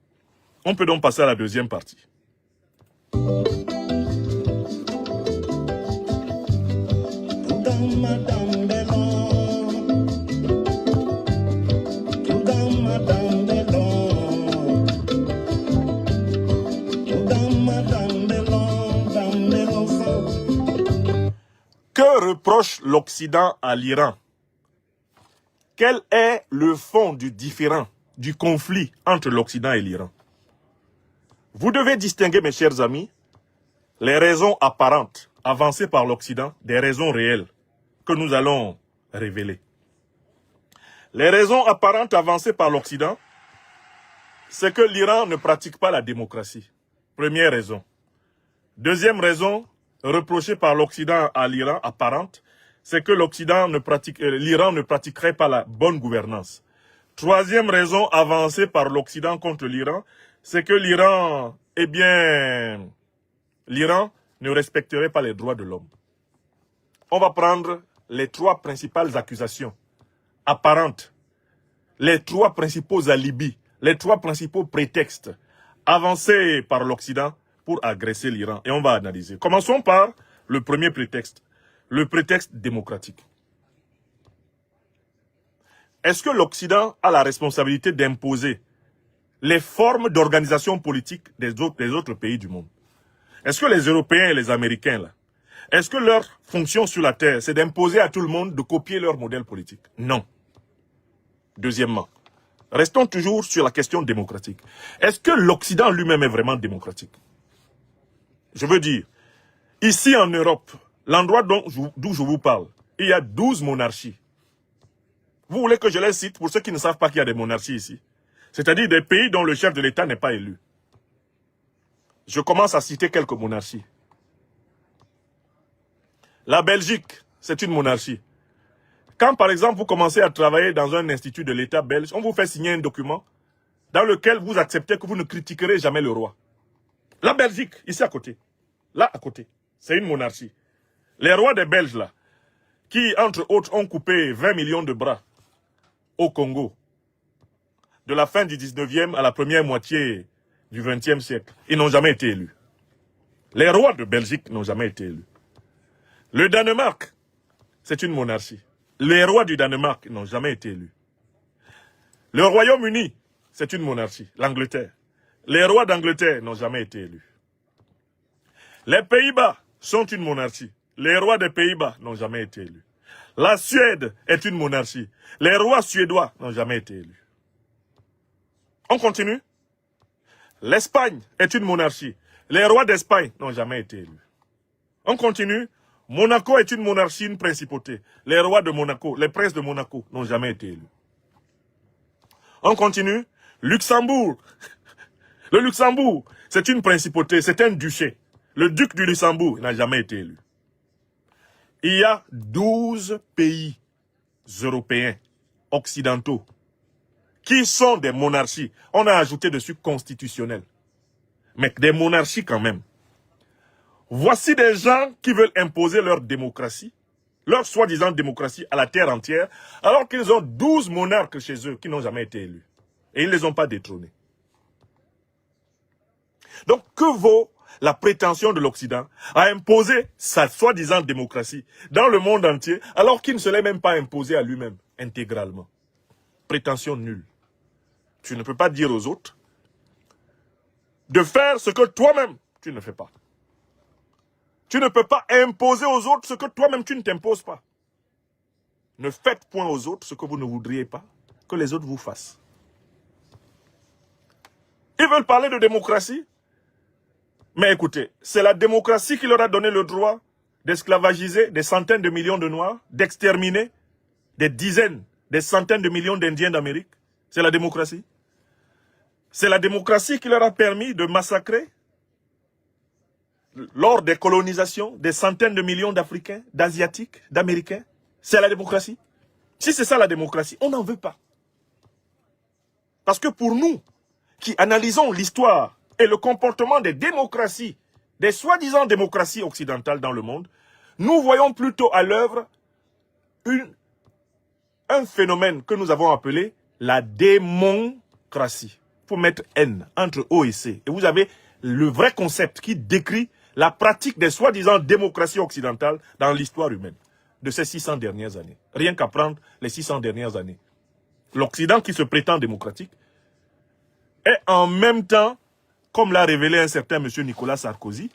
On peut donc passer à la deuxième partie. Que reproche l'Occident à l'Iran? Quel est le fond du différend, du conflit entre l'Occident et l'Iran? Vous devez distinguer, mes chers amis, les raisons apparentes avancées par l'Occident des raisons réelles que nous allons révéler. Les raisons apparentes avancées par l'Occident, c'est que l'Iran ne pratique pas la démocratie. Première raison. Deuxième raison, reprochée par l'Occident à l'Iran, apparente, c'est que l'Iran ne pratiquerait pas la bonne gouvernance. Troisième raison avancée par l'Occident contre l'Iran, c'est que l'Iran ne respecterait pas les droits de l'homme. On va prendre les trois principales accusations apparentes, les trois principaux alibis, les trois principaux prétextes avancés par l'Occident pour agresser l'Iran. Et on va analyser. Commençons par le premier prétexte, le prétexte démocratique. Est-ce que l'Occident a la responsabilité d'imposer les formes d'organisation politique des autres pays du monde? Est-ce que les Européens et les Américains, là, est-ce que leur fonction sur la Terre, c'est d'imposer à tout le monde de copier leur modèle politique? Non. Deuxièmement, restons toujours sur la question démocratique. Est-ce que l'Occident lui-même est vraiment démocratique? Je veux dire, ici en Europe, l'endroit d'où je vous parle, il y a 12 monarchies. Vous voulez que je les cite pour ceux qui ne savent pas qu'il y a des monarchies ici? C'est-à-dire des pays dont le chef de l'État n'est pas élu. Je commence à citer quelques monarchies. La Belgique, c'est une monarchie. Quand par exemple vous commencez à travailler dans un institut de l'État belge, on vous fait signer un document dans lequel vous acceptez que vous ne critiquerez jamais le roi. La Belgique, ici à côté, là à côté, c'est une monarchie. Les rois des Belges là, qui entre autres ont coupé 20 millions de bras au Congo, de la fin du 19e à la première moitié du 20e siècle, ils n'ont jamais été élus. Les rois de Belgique n'ont jamais été élus. Le Danemark, c'est une monarchie. Les rois du Danemark n'ont jamais été élus. Le Royaume-Uni, c'est une monarchie. L'Angleterre. Les rois d'Angleterre n'ont jamais été élus. Les Pays-Bas sont une monarchie. Les rois des Pays-Bas n'ont jamais été élus. La Suède est une monarchie. Les rois suédois n'ont jamais été élus. On continue. L'Espagne est une monarchie. Les rois d'Espagne n'ont jamais été élus. On continue. Monaco est une monarchie, une principauté. Les rois de Monaco, les princes de Monaco n'ont jamais été élus. On continue. Luxembourg. Le Luxembourg, c'est une principauté, c'est un duché. Le duc du Luxembourg n'a jamais été élu. Il y a 12 pays européens, occidentaux, qui sont des monarchies. On a ajouté dessus constitutionnel. Mais des monarchies quand même. Voici des gens qui veulent imposer leur démocratie, leur soi-disant démocratie à la terre entière, alors qu'ils ont 12 monarques chez eux qui n'ont jamais été élus. Et ils ne les ont pas détrônés. Donc, que vaut la prétention de l'Occident à imposer sa soi-disant démocratie dans le monde entier, alors qu'il ne se l'est même pas imposé à lui-même, intégralement? Prétention nulle. Tu ne peux pas dire aux autres de faire ce que toi-même, tu ne fais pas. Tu ne peux pas imposer aux autres ce que toi-même tu ne t'imposes pas. Ne faites point aux autres ce que vous ne voudriez pas que les autres vous fassent. Ils veulent parler de démocratie. Mais écoutez, c'est la démocratie qui leur a donné le droit d'esclavagiser des centaines de millions de Noirs, d'exterminer des dizaines, des centaines de millions d'Indiens d'Amérique. C'est la démocratie. C'est la démocratie qui leur a permis de massacrer, lors des colonisations, des centaines de millions d'Africains, d'Asiatiques, d'Américains. C'est la démocratie. Si c'est ça la démocratie, on n'en veut pas. Parce que pour nous, qui analysons l'histoire et le comportement des démocraties, des soi-disant démocraties occidentales dans le monde, nous voyons plutôt à l'œuvre un phénomène que nous avons appelé la démocratie. Il faut mettre N entre O et C. Et vous avez le vrai concept qui décrit la pratique des soi-disant démocraties occidentales dans l'histoire humaine de ces 600 dernières années. Rien qu'à prendre les 600 dernières années. L'Occident qui se prétend démocratique est en même temps, comme l'a révélé un certain monsieur Nicolas Sarkozy,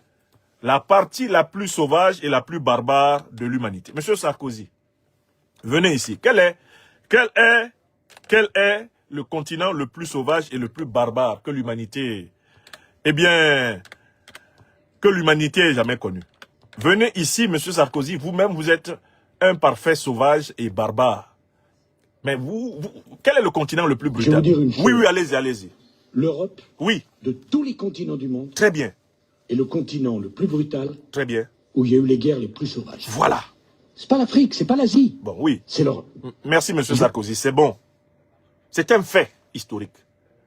la partie la plus sauvage et la plus barbare de l'humanité. Monsieur Sarkozy, venez ici. Quel est le continent le plus sauvage et le plus barbare que l'humanité, que l'humanité ait jamais connu? Venez ici, monsieur Sarkozy, vous-même vous êtes un parfait sauvage et barbare. Mais quel est le continent le plus brutal? Je vais vous dire une chose. Oui, allez-y, allez-y. L'Europe, oui, de tous les continents du monde, très bien, est le continent le plus brutal, très bien, où il y a eu les guerres les plus sauvages. Voilà. C'est pas l'Afrique, c'est pas l'Asie. Bon, oui. C'est l'Europe. Merci, M. Sarkozy, c'est bon. C'est un fait historique.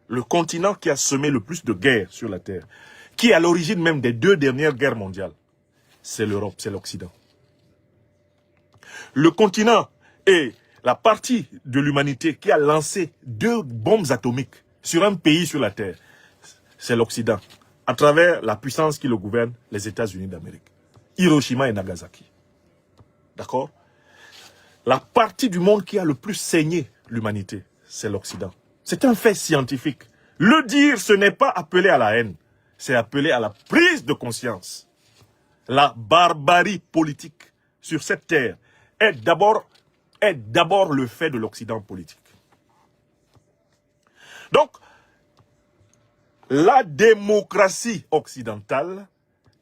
Le continent qui a semé le plus de guerres sur la Terre, qui est à l'origine même des 2 dernières guerres mondiales, c'est l'Europe, c'est l'Occident. Le continent est la partie de l'humanité qui a lancé 2 bombes atomiques sur un pays sur la Terre. C'est l'Occident, à travers la puissance qui le gouverne, les États-Unis d'Amérique. Hiroshima et Nagasaki. D'accord? La partie du monde qui a le plus saigné l'humanité, c'est l'Occident. C'est un fait scientifique. Le dire, ce n'est pas appeler à la haine, c'est appeler à la prise de conscience. La barbarie politique sur cette terre est d'abord le fait de l'Occident politique. Donc, la démocratie occidentale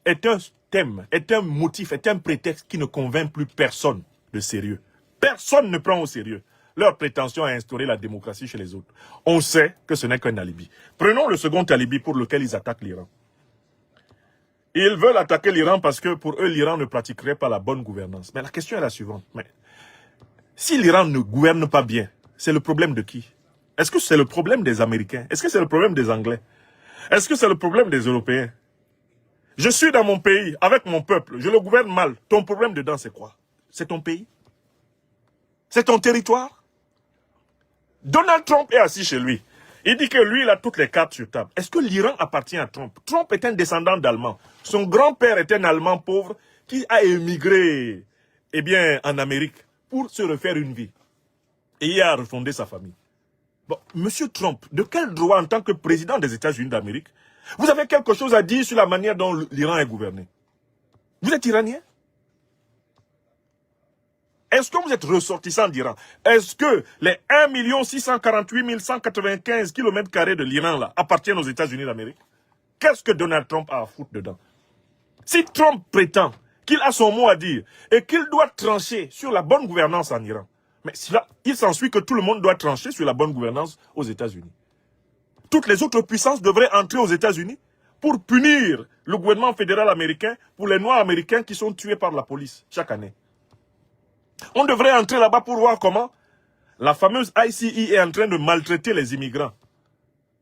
est un thème, est un motif, est un prétexte qui ne convainc plus personne de sérieux. Personne ne prend au sérieux leur prétention à instaurer la démocratie chez les autres. On sait que ce n'est qu'un alibi. Prenons le second alibi pour lequel ils attaquent l'Iran. Ils veulent attaquer l'Iran parce que pour eux, l'Iran ne pratiquerait pas la bonne gouvernance. Mais la question est la suivante. Mais si l'Iran ne gouverne pas bien, c'est le problème de qui? Est-ce que c'est le problème des Américains? Est-ce que c'est le problème des Anglais? Est-ce que c'est le problème des Européens? Je suis dans mon pays, avec mon peuple, je le gouverne mal. Ton problème dedans, c'est quoi? C'est ton pays? C'est ton territoire? Donald Trump est assis chez lui. Il dit que lui, il a toutes les cartes sur table. Est-ce que l'Iran appartient à Trump? Trump est un descendant d'Allemands. Son grand-père est un Allemand pauvre qui a émigré en Amérique pour se refaire une vie. Et il a refondé sa famille. Bon, Monsieur Trump, de quel droit en tant que président des États-Unis d'Amérique, vous avez quelque chose à dire sur la manière dont l'Iran est gouverné? Vous êtes iranien? Est-ce que vous êtes ressortissant d'Iran? Est-ce que les 1 648 195 km² de l'Iran là appartiennent aux États-Unis d'Amérique? Qu'est-ce que Donald Trump a à foutre dedans? Si Trump prétend qu'il a son mot à dire et qu'il doit trancher sur la bonne gouvernance en Iran, mais il s'ensuit que tout le monde doit trancher sur la bonne gouvernance aux États-Unis. Toutes les autres puissances devraient entrer aux États-Unis pour punir le gouvernement fédéral américain pour les Noirs américains qui sont tués par la police chaque année. On devrait entrer là-bas pour voir comment la fameuse ICE est en train de maltraiter les immigrants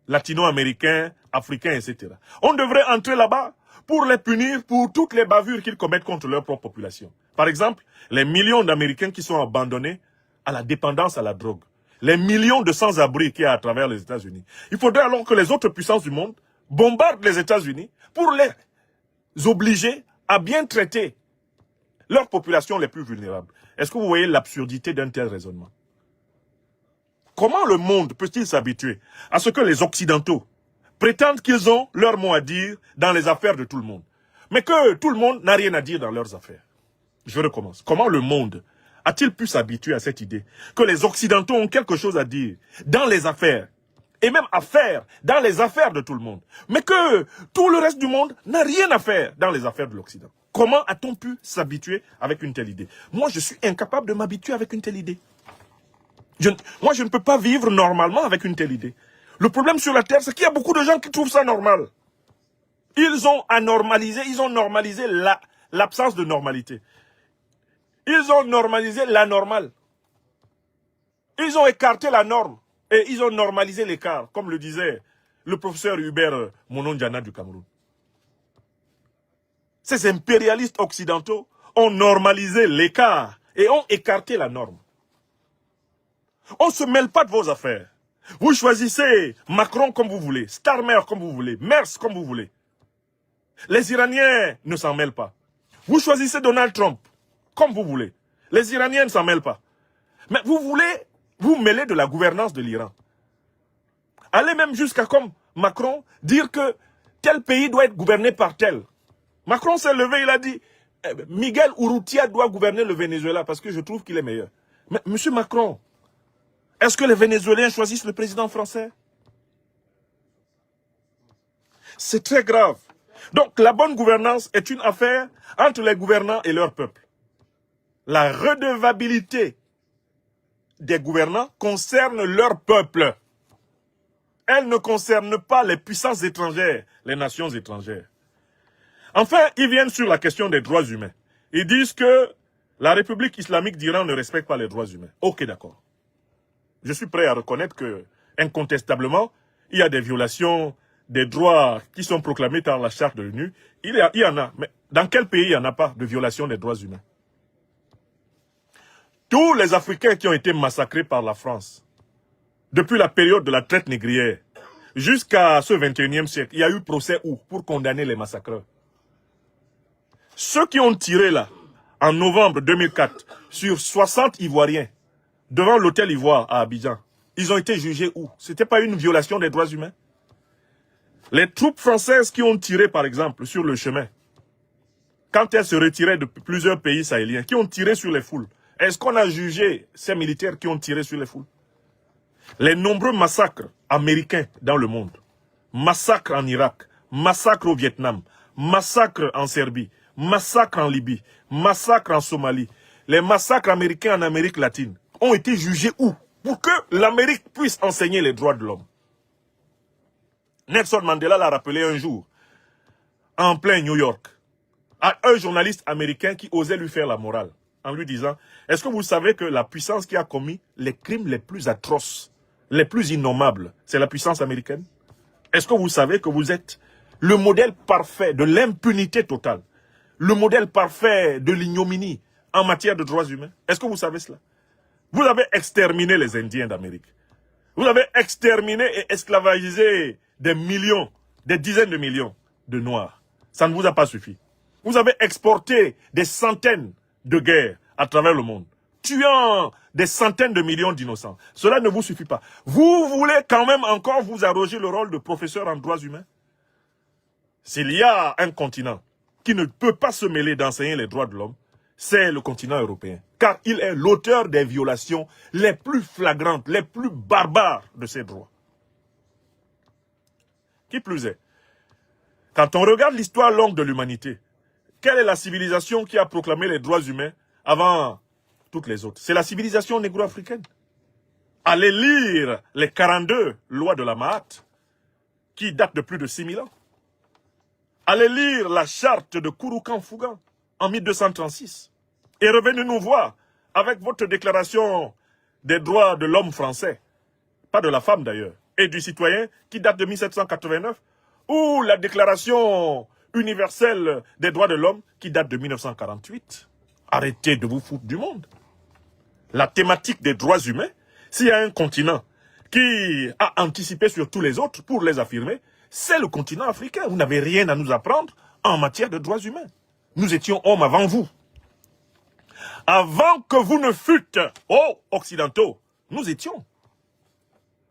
latino-américains, africains, etc. On devrait entrer là-bas pour les punir pour toutes les bavures qu'ils commettent contre leur propre population. Par exemple, les millions d'Américains qui sont abandonnés à la dépendance à la drogue. Les millions de sans-abri qu'il y a à travers les États-Unis. Il faudrait alors que les autres puissances du monde bombardent les États-Unis pour les obliger à bien traiter leurs populations les plus vulnérables. Est-ce que vous voyez l'absurdité d'un tel raisonnement? Comment le monde peut-il s'habituer à ce que les Occidentaux prétendent qu'ils ont leur mot à dire dans les affaires de tout le monde, mais que tout le monde n'a rien à dire dans leurs affaires? Je recommence. Comment le monde a-t-il pu s'habituer à cette idée que les Occidentaux ont quelque chose à dire dans les affaires, et même à faire dans les affaires de tout le monde, mais que tout le reste du monde n'a rien à faire dans les affaires de l'Occident? Comment a-t-on pu s'habituer avec une telle idée? Moi, je suis incapable de m'habituer avec une telle idée. Moi, je ne peux pas vivre normalement avec une telle idée. Le problème sur la Terre, c'est qu'il y a beaucoup de gens qui trouvent ça normal. Ils ont normalisé l'absence de normalité. Ils ont normalisé l'anormal. Ils ont écarté la norme et ils ont normalisé l'écart, comme le disait le professeur Hubert Monondiana du Cameroun. Ces impérialistes occidentaux ont normalisé l'écart et ont écarté la norme. On ne se mêle pas de vos affaires. Vous choisissez Macron comme vous voulez, Starmer comme vous voulez, Merz comme vous voulez. Les Iraniens ne s'en mêlent pas. Vous choisissez Donald Trump comme vous voulez. Les Iraniens ne s'en mêlent pas. Mais vous voulez vous mêler de la gouvernance de l'Iran. Allez même jusqu'à, comme Macron, dire que tel pays doit être gouverné par tel. Macron s'est levé, il a dit, Miguel Urrutia doit gouverner le Venezuela parce que je trouve qu'il est meilleur. Mais monsieur Macron, est-ce que les Vénézuéliens choisissent le président français? C'est très grave. Donc la bonne gouvernance est une affaire entre les gouvernants et leur peuple. La redevabilité des gouvernants concernent leur peuple. Elles ne concernent pas les puissances étrangères, les nations étrangères. Enfin, ils viennent sur la question des droits humains. Ils disent que la République islamique d'Iran ne respecte pas les droits humains. Ok, d'accord. Je suis prêt à reconnaître que, incontestablement, il y a des violations des droits qui sont proclamés par la charte de l'ONU. Il y en a. Mais dans quel pays il n'y en a pas de violation des droits humains? Tous les Africains qui ont été massacrés par la France, depuis la période de la traite négrière, jusqu'à ce 21e siècle, il y a eu procès où pour condamner les massacreurs? Ceux qui ont tiré là, en novembre 2004, sur 60 Ivoiriens, devant l'hôtel Ivoire à Abidjan, ils ont été jugés où? C'était pas une violation des droits humains? Les troupes françaises qui ont tiré, par exemple, sur le chemin, quand elles se retiraient de plusieurs pays sahéliens, qui ont tiré sur les foules, est-ce qu'on a jugé ces militaires qui ont tiré sur les foules? Les nombreux massacres américains dans le monde, massacres en Irak, massacres au Vietnam, massacres en Serbie, massacres en Libye, massacres en Somalie, les massacres américains en Amérique latine ont été jugés où? Pour que l'Amérique puisse enseigner les droits de l'homme. Nelson Mandela l'a rappelé un jour, en plein New York, à un journaliste américain qui osait lui faire la morale, en lui disant, est-ce que vous savez que la puissance qui a commis les crimes les plus atroces, les plus innommables, c'est la puissance américaine? Est-ce que vous savez que vous êtes le modèle parfait de l'impunité totale, le modèle parfait de l'ignominie en matière de droits humains? Est-ce que vous savez cela? Vous avez exterminé les Indiens d'Amérique. Vous avez exterminé et esclavagisé des millions, des dizaines de millions de Noirs. Ça ne vous a pas suffi. Vous avez exporté des centaines de guerres à travers le monde, tuant des centaines de millions d'innocents. Cela ne vous suffit pas. Vous voulez quand même encore vous arroger le rôle de professeur en droits humains? S'il y a un continent qui ne peut pas se mêler d'enseigner les droits de l'homme, c'est le continent européen. Car il est l'auteur des violations les plus flagrantes, les plus barbares de ces droits. Qui plus est, quand on regarde l'histoire longue de l'humanité, quelle est la civilisation qui a proclamé les droits humains avant toutes les autres? C'est la civilisation négro-africaine. Allez lire les 42 lois de la Mahat, qui datent de plus de 6000 ans. Allez lire la charte de Kouroukan-Fougan en 1236. Et revenez nous voir avec votre déclaration des droits de l'homme français, pas de la femme d'ailleurs, et du citoyen qui date de 1789, ou la déclaration universelle des droits de l'homme qui date de 1948. Arrêtez de vous foutre du monde. La thématique des droits humains, s'il y a un continent qui a anticipé sur tous les autres pour les affirmer, c'est le continent africain. Vous n'avez rien à nous apprendre en matière de droits humains. Nous étions hommes avant vous. Avant que vous ne fûtes, oh, occidentaux, nous étions.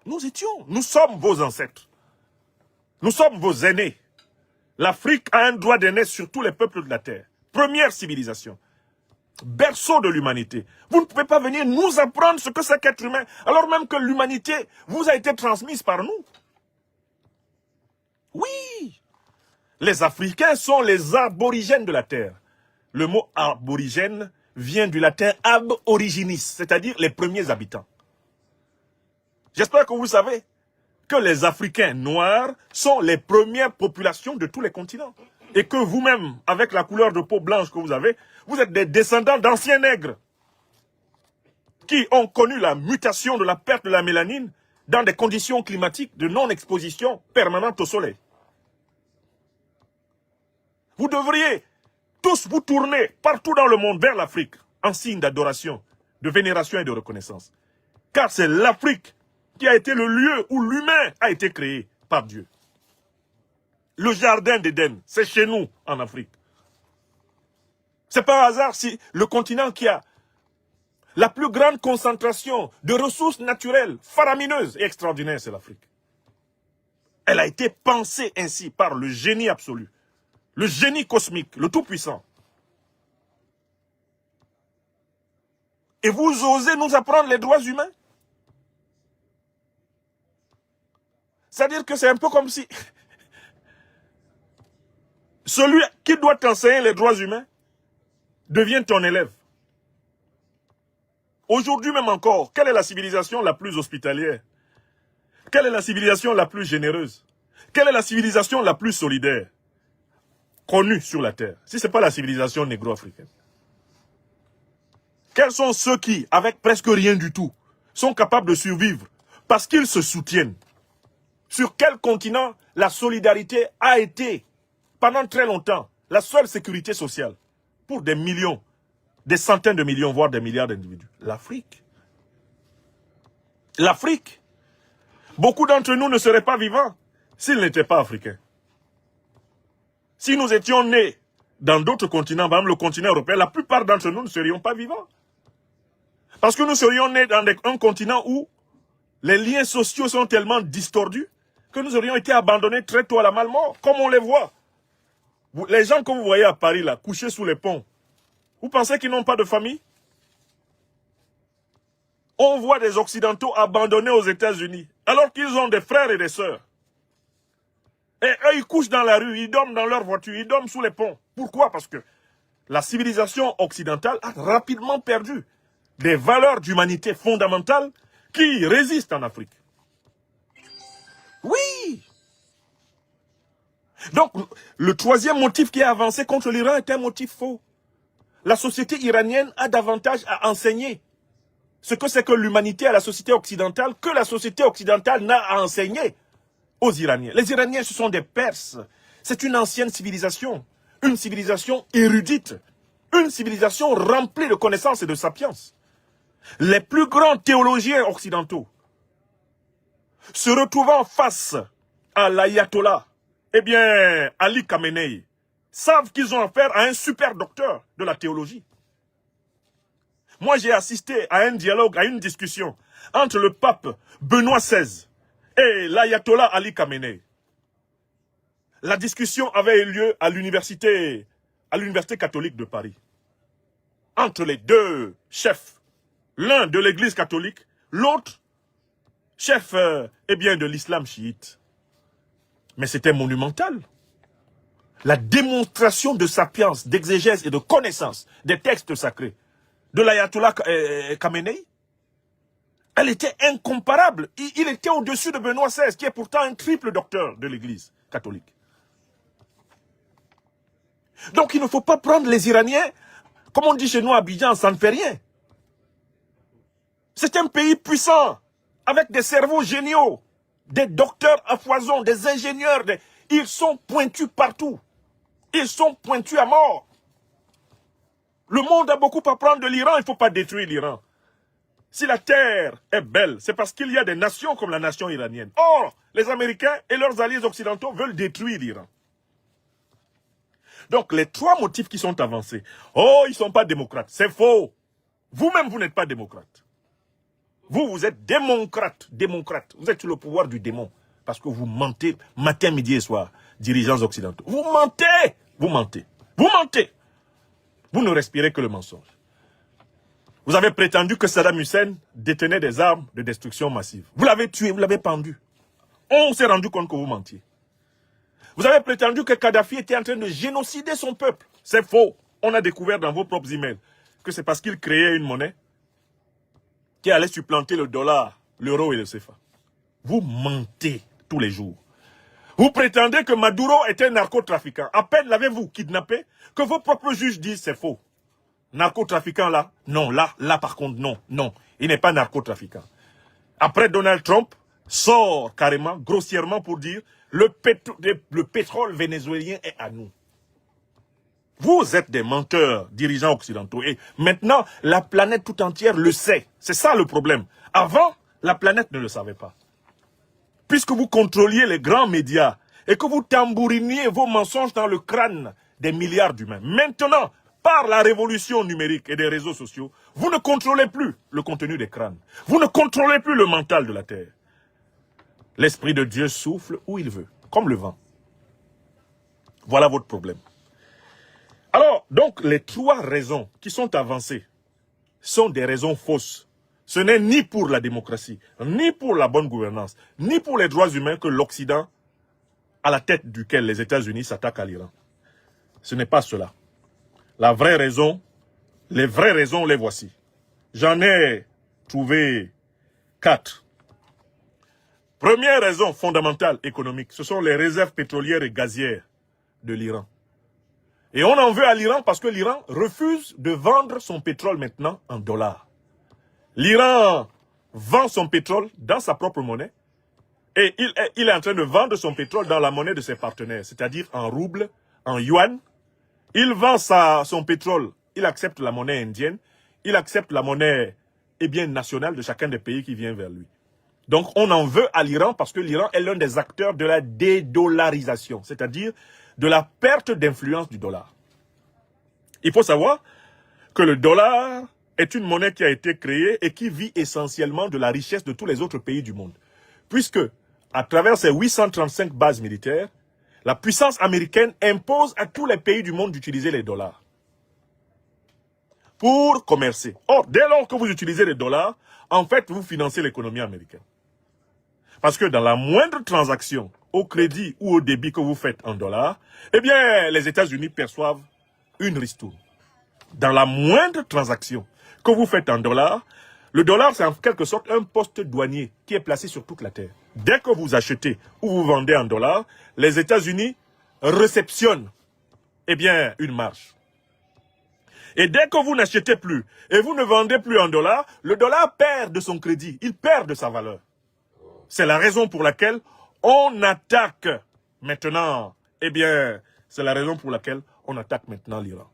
Nous sommes vos ancêtres. Nous sommes vos aînés. L'Afrique a un droit d'aînés sur tous les peuples de la terre. Première civilisation. Berceau de l'humanité. Vous ne pouvez pas venir nous apprendre ce que c'est qu'être humain, alors même que l'humanité vous a été transmise par nous. Oui. Les Africains sont les aborigènes de la terre. Le mot aborigène vient du latin ab originis, c'est-à-dire les premiers habitants. J'espère que vous savez que les Africains noirs sont les premières populations de tous les continents. Et que vous-même, avec la couleur de peau blanche que vous avez, vous êtes des descendants d'anciens nègres qui ont connu la mutation de la perte de la mélanine dans des conditions climatiques de non-exposition permanente au soleil. Vous devriez tous vous tourner partout dans le monde vers l'Afrique en signe d'adoration, de vénération et de reconnaissance. Car c'est l'Afrique qui a été le lieu où l'humain a été créé par Dieu. Le jardin d'Éden, c'est chez nous, en Afrique. C'est pas un hasard si le continent qui a la plus grande concentration de ressources naturelles faramineuses et extraordinaires, c'est l'Afrique. Elle a été pensée ainsi par le génie absolu, le génie cosmique, le tout-puissant. Et vous osez nous apprendre les droits humains? C'est-à-dire que c'est un peu comme si celui qui doit t'enseigner les droits humains devient ton élève. Aujourd'hui même encore, quelle est la civilisation la plus hospitalière? Quelle est la civilisation la plus généreuse? Quelle est la civilisation la plus solidaire connue sur la terre? Si ce n'est pas la civilisation négro-africaine. Quels sont ceux qui, avec presque rien du tout, sont capables de survivre parce qu'ils se soutiennent? Sur quel continent la solidarité a été, pendant très longtemps, la seule sécurité sociale pour des millions, des centaines de millions, voire des milliards d'individus? L'Afrique. L'Afrique. Beaucoup d'entre nous ne seraient pas vivants s'ils n'étaient pas africains. Si nous étions nés dans d'autres continents, par exemple le continent européen, la plupart d'entre nous ne serions pas vivants. Parce que nous serions nés dans un continent où les liens sociaux sont tellement distordus que nous aurions été abandonnés très tôt à la malmort, comme on les voit. Les gens que vous voyez à Paris, là, couchés sous les ponts, vous pensez qu'ils n'ont pas de famille? On voit des Occidentaux abandonnés aux États-Unis, alors qu'ils ont des frères et des sœurs. Et eux, ils couchent dans la rue, ils dorment dans leur voiture, ils dorment sous les ponts. Pourquoi? Parce que la civilisation occidentale a rapidement perdu des valeurs d'humanité fondamentales qui résistent en Afrique. Oui! Donc, le troisième motif qui est avancé contre l'Iran est un motif faux. La société iranienne a davantage à enseigner ce que c'est que l'humanité à la société occidentale, que la société occidentale n'a à enseigner aux Iraniens. Les Iraniens, ce sont des Perses. C'est une ancienne civilisation. Une civilisation érudite. Une civilisation remplie de connaissances et de sapience. Les plus grands théologiens occidentaux, se retrouvant face à l'ayatollah, eh bien, Ali Khamenei, savent qu'ils ont affaire à un super docteur de la théologie. Moi, j'ai assisté à un dialogue, à une discussion entre le pape Benoît XVI et l'ayatollah Ali Khamenei. La discussion avait eu lieu à l'université catholique de Paris. Entre les deux chefs, l'un de l'église catholique, l'autre chef eh bien, de l'islam chiite. Mais c'était monumental. La démonstration de sapience, d'exégèse et de connaissance des textes sacrés de l'ayatollah Khamenei, elle était incomparable. Il était au-dessus de Benoît XVI, qui est pourtant un triple docteur de l'église catholique. Donc il ne faut pas prendre les Iraniens, comme on dit chez nous à Abidjan, ça ne fait rien. C'est un pays puissant, avec des cerveaux géniaux, des docteurs à foison, des ingénieurs. Ils sont pointus partout. Ils sont pointus à mort. Le monde a beaucoup à prendre de l'Iran, il ne faut pas détruire l'Iran. Si la terre est belle, c'est parce qu'il y a des nations comme la nation iranienne. Or, les Américains et leurs alliés occidentaux veulent détruire l'Iran. Donc, les trois motifs qui sont avancés. Oh, ils ne sont pas démocrates. C'est faux. Vous-même, vous n'êtes pas démocrate. Vous, vous êtes démocrate. Démocrate. Vous êtes sur le pouvoir du démon. Parce que vous mentez matin, midi et soir, dirigeants occidentaux. Vous mentez. Vous mentez. Vous mentez. Vous ne respirez que le mensonge. Vous avez prétendu que Saddam Hussein détenait des armes de destruction massive. Vous l'avez tué, vous l'avez pendu. On s'est rendu compte que vous mentiez. Vous avez prétendu que Kadhafi était en train de génocider son peuple. C'est faux. On a découvert dans vos propres emails que c'est parce qu'il créait une monnaie qui allait supplanter le dollar, l'euro et le CFA. Vous mentez tous les jours. Vous prétendez que Maduro était un narcotrafiquant. À peine l'avez-vous kidnappé que vos propres juges disent c'est faux. Narcotrafiquant là, non, là par contre, non, non. Il n'est pas narcotrafiquant. Après, Donald Trump sort carrément, grossièrement pour dire le pétrole vénézuélien est à nous. Vous êtes des menteurs, dirigeants occidentaux. Et maintenant, la planète tout entière le sait. C'est ça le problème. Avant, la planète ne le savait pas. Puisque vous contrôliez les grands médias et que vous tambouriniez vos mensonges dans le crâne des milliards d'humains. Maintenant, par la révolution numérique et des réseaux sociaux, vous ne contrôlez plus le contenu des crânes. Vous ne contrôlez plus le mental de la terre. L'Esprit de Dieu souffle où il veut, comme le vent. Voilà votre problème. Alors, donc, les trois raisons qui sont avancées sont des raisons fausses. Ce n'est ni pour la démocratie, ni pour la bonne gouvernance, ni pour les droits humains que l'Occident, à la tête duquel les États-Unis s'attaquent à l'Iran. Ce n'est pas cela. La vraie raison, les vraies raisons, les voici. J'en ai trouvé 4. Première raison fondamentale économique, ce sont les réserves pétrolières et gazières de l'Iran. Et on en veut à l'Iran parce que l'Iran refuse de vendre son pétrole maintenant en dollars. L'Iran vend son pétrole dans sa propre monnaie et il est en train de vendre son pétrole dans la monnaie de ses partenaires, c'est-à-dire en roubles, en yuan. Il vend son pétrole, il accepte la monnaie indienne, il accepte la monnaie nationale de chacun des pays qui vient vers lui. Donc on en veut à l'Iran parce que l'Iran est l'un des acteurs de la dédollarisation, c'est-à-dire de la perte d'influence du dollar. Il faut savoir que le dollar est une monnaie qui a été créée et qui vit essentiellement de la richesse de tous les autres pays du monde. Puisque, à travers ses 835 bases militaires, la puissance américaine impose à tous les pays du monde d'utiliser les dollars pour commercer. Or, dès lors que vous utilisez les dollars, en fait, vous financez l'économie américaine. Parce que dans la moindre transaction, au crédit ou au débit que vous faites en dollars, eh bien, les États-Unis perçoivent une ristourne. Dans la moindre transaction que vous faites en dollars, le dollar, c'est en quelque sorte un poste douanier qui est placé sur toute la terre. Dès que vous achetez ou vous vendez en dollars, les États-Unis réceptionnent, une marge. Et dès que vous n'achetez plus et vous ne vendez plus en dollars, le dollar perd de son crédit, il perd de sa valeur. C'est la raison pour laquelle on attaque maintenant, c'est la raison pour laquelle on attaque maintenant l'Iran.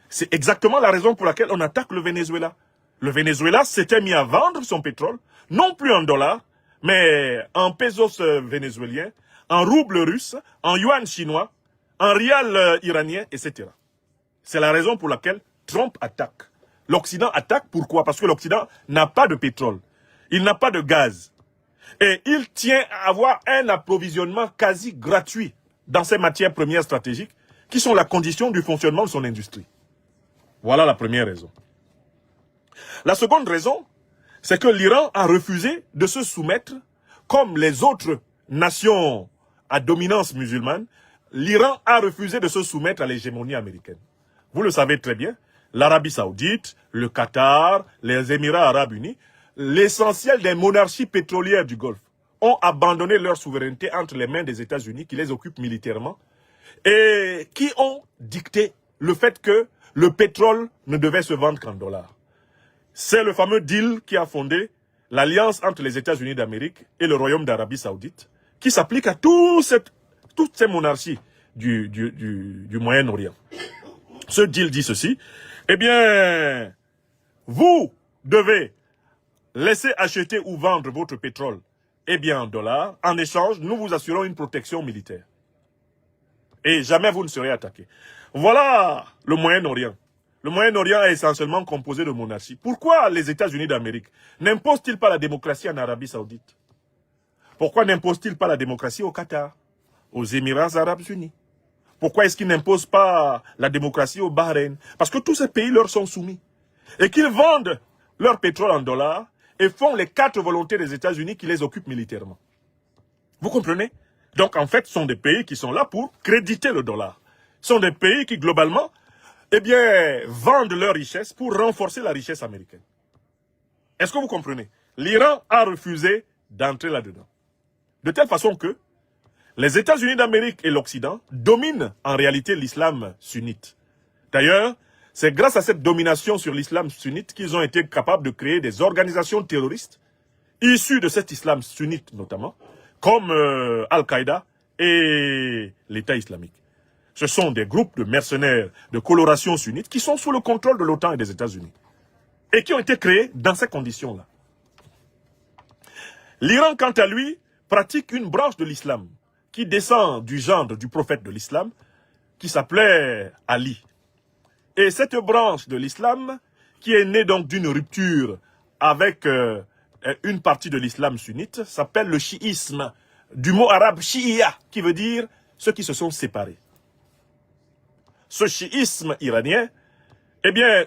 C'est exactement la raison pour laquelle on attaque le Venezuela. Le Venezuela s'était mis à vendre son pétrole, non plus en dollars, mais en pesos vénézuéliens, en roubles russes, en yuan chinois, en rial iranien, etc. C'est la raison pour laquelle Trump attaque. L'Occident attaque, pourquoi? Parce que l'Occident n'a pas de pétrole, il n'a pas de gaz. Et il tient à avoir un approvisionnement quasi gratuit dans ces matières premières stratégiques qui sont la condition du fonctionnement de son industrie. Voilà la première raison. La seconde raison, c'est que l'Iran a refusé de se soumettre, comme les autres nations à dominance musulmane, l'Iran a refusé de se soumettre à l'hégémonie américaine. Vous le savez très bien, l'Arabie Saoudite, le Qatar, les Émirats Arabes Unis, l'essentiel des monarchies pétrolières du Golfe ont abandonné leur souveraineté entre les mains des États-Unis qui les occupent militairement et qui ont dicté le fait que le pétrole ne devait se vendre qu'en dollars. C'est le fameux deal qui a fondé l'alliance entre les États-Unis d'Amérique et le Royaume d'Arabie Saoudite qui s'applique à toutes ces monarchies du Moyen-Orient. Ce deal dit ceci, vous devez laisser acheter ou vendre votre pétrole en dollars. En échange, nous vous assurons une protection militaire. Et jamais vous ne serez attaqué. Voilà le Moyen-Orient. Le Moyen-Orient est essentiellement composé de monarchies. Pourquoi les États-Unis d'Amérique n'imposent-ils pas la démocratie en Arabie Saoudite? Pourquoi n'imposent-ils pas la démocratie au Qatar, aux Émirats Arabes Unis? Pourquoi est-ce qu'ils n'imposent pas la démocratie au Bahreïn? Parce que tous ces pays leur sont soumis. Et qu'ils vendent leur pétrole en dollars et font les 4 volontés des États-Unis qui les occupent militairement. Vous comprenez? Donc en fait, ce sont des pays qui sont là pour créditer le dollar. Ce sont des pays qui globalement, vendent leur richesse pour renforcer la richesse américaine. Est-ce que vous comprenez? L'Iran a refusé d'entrer là-dedans. De telle façon que les États-Unis d'Amérique et l'Occident dominent en réalité l'islam sunnite. D'ailleurs, c'est grâce à cette domination sur l'islam sunnite qu'ils ont été capables de créer des organisations terroristes issues de cet islam sunnite notamment, comme Al-Qaïda et l'État islamique. Ce sont des groupes de mercenaires de coloration sunnite qui sont sous le contrôle de l'OTAN et des États-Unis et qui ont été créés dans ces conditions-là. L'Iran, quant à lui, pratique une branche de l'islam qui descend du gendre du prophète de l'islam qui s'appelait Ali. Et cette branche de l'islam, qui est née donc d'une rupture avec une partie de l'islam sunnite, s'appelle le chiisme, du mot arabe shi'a, qui veut dire ceux qui se sont séparés. Ce chiisme iranien,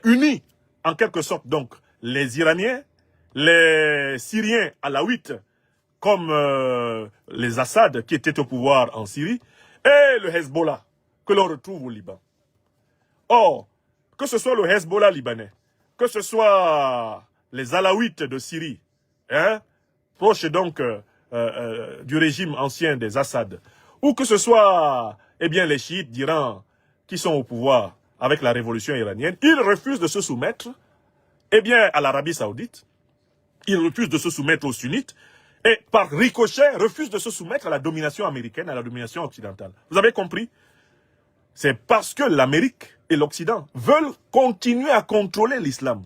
unit en quelque sorte donc les Iraniens, les Syriens alaouites, comme les Assad qui étaient au pouvoir en Syrie, et le Hezbollah, que l'on retrouve au Liban. Or, que ce soit le Hezbollah libanais que ce soit les Alaouites de Syrie, hein, proches donc du régime ancien des Assad, ou que ce soit eh bien, les chiites d'Iran qui sont au pouvoir avec la révolution iranienne, ils refusent de se soumettre eh bien, à l'Arabie Saoudite, ils refusent de se soumettre aux sunnites, et par ricochet, refusent de se soumettre à la domination américaine, à la domination occidentale. Vous avez compris? C'est parce que l'Amérique et l'Occident veulent continuer à contrôler l'islam,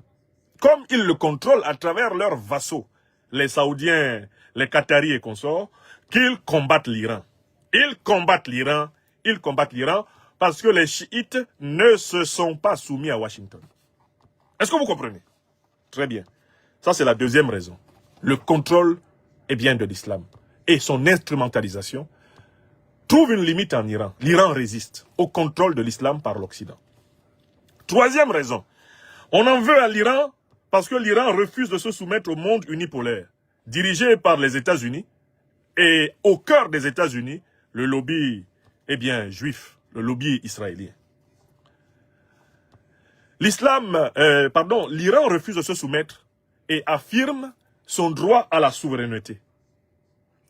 comme ils le contrôlent à travers leurs vassaux, les Saoudiens, les Qataris et consorts, qu'ils combattent l'Iran. Ils combattent l'Iran, parce que les chiites ne se sont pas soumis à Washington. Est-ce que vous comprenez? Très bien. Ça, c'est la deuxième raison. Le contrôle est bien de l'islam. Et son instrumentalisation trouve une limite en Iran. L'Iran résiste au contrôle de l'islam par l'Occident. Troisième raison. On en veut à l'Iran parce que l'Iran refuse de se soumettre au monde unipolaire, dirigé par les États-Unis. Et au cœur des États-Unis, le lobby, eh bien, juif, le lobby israélien. L'Iran refuse de se soumettre et affirme son droit à la souveraineté.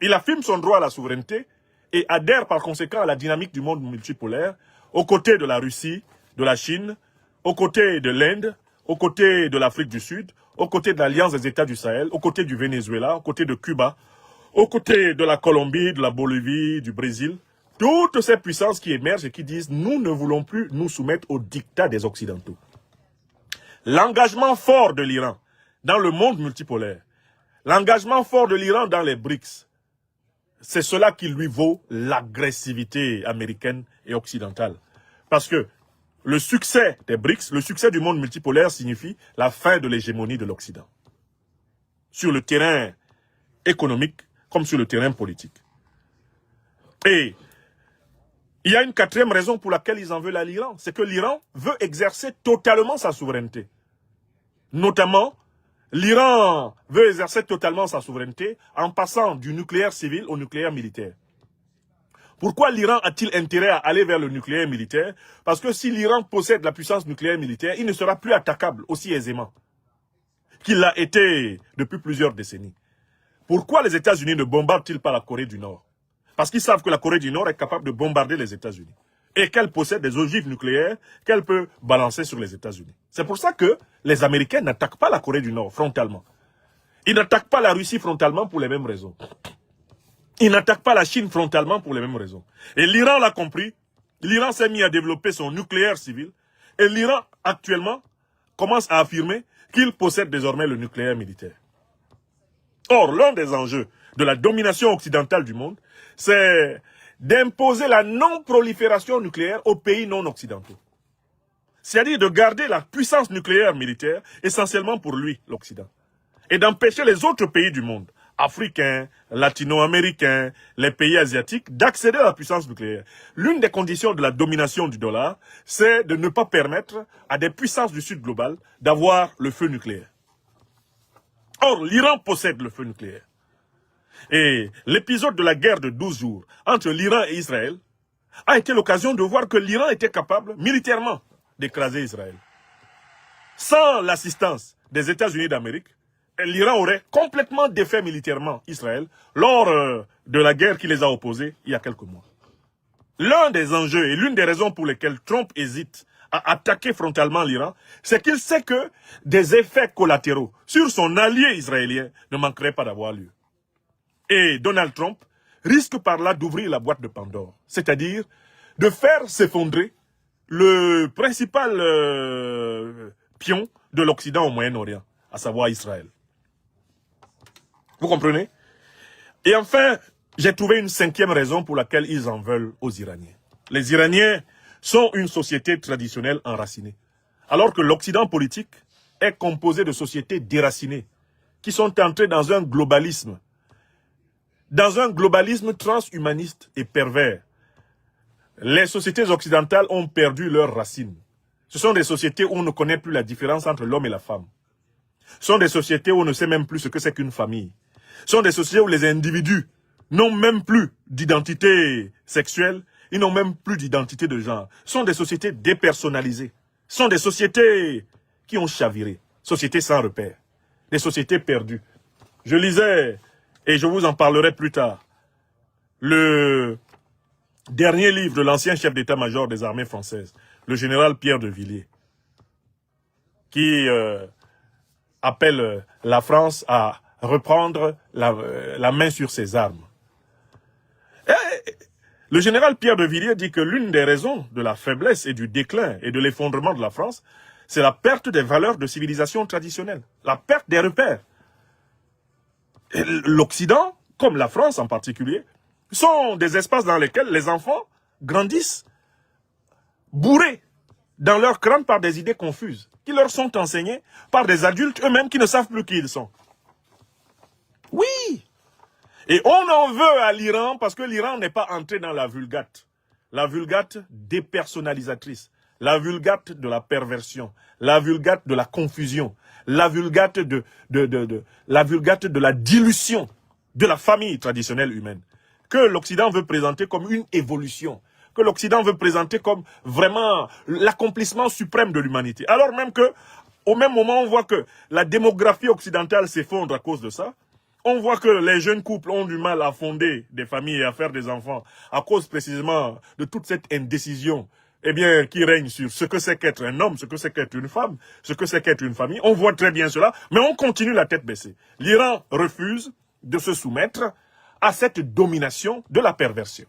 Il affirme son droit à la souveraineté et adhère par conséquent à la dynamique du monde multipolaire, aux côtés de la Russie, de la Chine, aux côtés de l'Inde, aux côtés de l'Afrique du Sud, aux côtés de l'Alliance des États du Sahel, aux côtés du Venezuela, aux côtés de Cuba, aux côtés de la Colombie, de la Bolivie, du Brésil. Toutes ces puissances qui émergent et qui disent « nous ne voulons plus nous soumettre au diktat des Occidentaux ». L'engagement fort de l'Iran dans le monde multipolaire, l'engagement fort de l'Iran dans les BRICS, c'est cela qui lui vaut l'agressivité américaine et occidentale. Parce que le succès des BRICS, le succès du monde multipolaire signifie la fin de l'hégémonie de l'Occident. Sur le terrain économique comme sur le terrain politique. Et il y a une quatrième raison pour laquelle ils en veulent à l'Iran, c'est que l'Iran veut exercer totalement sa souveraineté. Notamment, l'Iran veut exercer totalement sa souveraineté en passant du nucléaire civil au nucléaire militaire. Pourquoi l'Iran a-t-il intérêt à aller vers le nucléaire militaire? Parce que si l'Iran possède la puissance nucléaire militaire, il ne sera plus attaquable aussi aisément qu'il l'a été depuis plusieurs décennies. Pourquoi les États-Unis ne bombardent-ils pas la Corée du Nord? Parce qu'ils savent que la Corée du Nord est capable de bombarder les États-Unis. Et qu'elle possède des ogives nucléaires qu'elle peut balancer sur les États-Unis. C'est pour ça que les Américains n'attaquent pas la Corée du Nord frontalement. Ils n'attaquent pas la Russie frontalement pour les mêmes raisons. Ils n'attaquent pas la Chine frontalement pour les mêmes raisons. Et l'Iran l'a compris. L'Iran s'est mis à développer son nucléaire civil. Et l'Iran, actuellement, commence à affirmer qu'il possède désormais le nucléaire militaire. Or, l'un des enjeux de la domination occidentale du monde, c'est d'imposer la non-prolifération nucléaire aux pays non occidentaux. C'est-à-dire de garder la puissance nucléaire militaire essentiellement pour lui, l'Occident. Et d'empêcher les autres pays du monde, africains, latino-américains, les pays asiatiques, d'accéder à la puissance nucléaire. L'une des conditions de la domination du dollar, c'est de ne pas permettre à des puissances du Sud global d'avoir le feu nucléaire. Or, l'Iran possède le feu nucléaire. Et l'épisode de la guerre de 12 jours entre l'Iran et Israël a été l'occasion de voir que l'Iran était capable, militairement, d'écraser Israël. Sans l'assistance des États-Unis d'Amérique, l'Iran aurait complètement défait militairement Israël lors de la guerre qui les a opposés il y a quelques mois. L'un des enjeux et l'une des raisons pour lesquelles Trump hésite à attaquer frontalement l'Iran, c'est qu'il sait que des effets collatéraux sur son allié israélien ne manqueraient pas d'avoir lieu. Et Donald Trump risque par là d'ouvrir la boîte de Pandore, c'est-à-dire de faire s'effondrer le principal pion de l'Occident au Moyen-Orient, à savoir Israël. Vous comprenez? Et enfin, j'ai trouvé une cinquième raison pour laquelle ils en veulent aux Iraniens. Les Iraniens sont une société traditionnelle enracinée, alors que l'Occident politique est composé de sociétés déracinées, qui sont entrées dans un globalisme transhumaniste et pervers. Les sociétés occidentales ont perdu leurs racines. Ce sont des sociétés où on ne connaît plus la différence entre l'homme et la femme. Ce sont des sociétés où on ne sait même plus ce que c'est qu'une famille. Ce sont des sociétés où les individus n'ont même plus d'identité sexuelle, ils n'ont même plus d'identité de genre. Ce sont des sociétés dépersonnalisées. Ce sont des sociétés qui ont chaviré. sociétés sans repère, des sociétés perdues. Je lisais, et je vous en parlerai plus tard, le dernier livre de l'ancien chef d'état-major des armées françaises, le général Pierre de Villiers, qui appelle la France à reprendre la main sur ses armes. Et le général Pierre de Villiers dit que l'une des raisons de la faiblesse et du déclin et de l'effondrement de la France, c'est la perte des valeurs de civilisation traditionnelle, la perte des repères. L'Occident, comme la France en particulier, sont des espaces dans lesquels les enfants grandissent bourrés dans leur crâne par des idées confuses, qui leur sont enseignées par des adultes eux-mêmes qui ne savent plus qui ils sont. Oui! Et on en veut à l'Iran parce que l'Iran n'est pas entré dans la vulgate. La vulgate dépersonnalisatrice, la vulgate de la perversion, la vulgate de la confusion, la vulgate de la dilution de la famille traditionnelle humaine, que l'Occident veut présenter comme une évolution, que l'Occident veut présenter comme vraiment l'accomplissement suprême de l'humanité. Alors même que, au même moment, on voit que la démographie occidentale s'effondre à cause de ça. On voit que les jeunes couples ont du mal à fonder des familles et à faire des enfants à cause précisément de toute cette indécision qui règne sur ce que c'est qu'être un homme, ce que c'est qu'être une femme, ce que c'est qu'être une famille. On voit très bien cela, mais on continue la tête baissée. L'Iran refuse de se soumettre à cette domination de la perversion.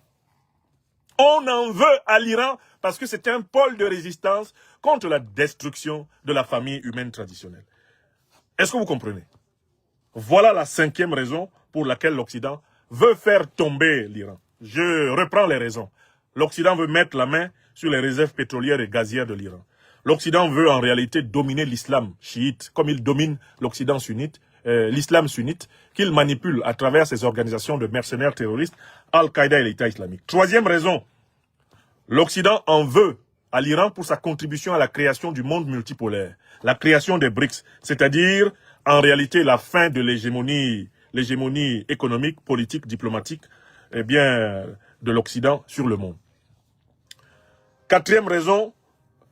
On en veut à l'Iran parce que c'est un pôle de résistance contre la destruction de la famille humaine traditionnelle. Est-ce que vous comprenez? Voilà la 5e raison pour laquelle l'Occident veut faire tomber l'Iran. Je reprends les raisons. L'Occident veut mettre la main sur les réserves pétrolières et gazières de l'Iran. L'Occident veut en réalité dominer l'islam chiite, comme il domine l'Occident sunnite, l'islam sunnite, qu'il manipule à travers ses organisations de mercenaires terroristes, Al-Qaïda et l'État islamique. 3e raison, l'Occident en veut à l'Iran pour sa contribution à la création du monde multipolaire, la création des BRICS, c'est-à-dire en réalité la fin de l'hégémonie économique, politique, diplomatique, de l'Occident sur le monde. 4e raison,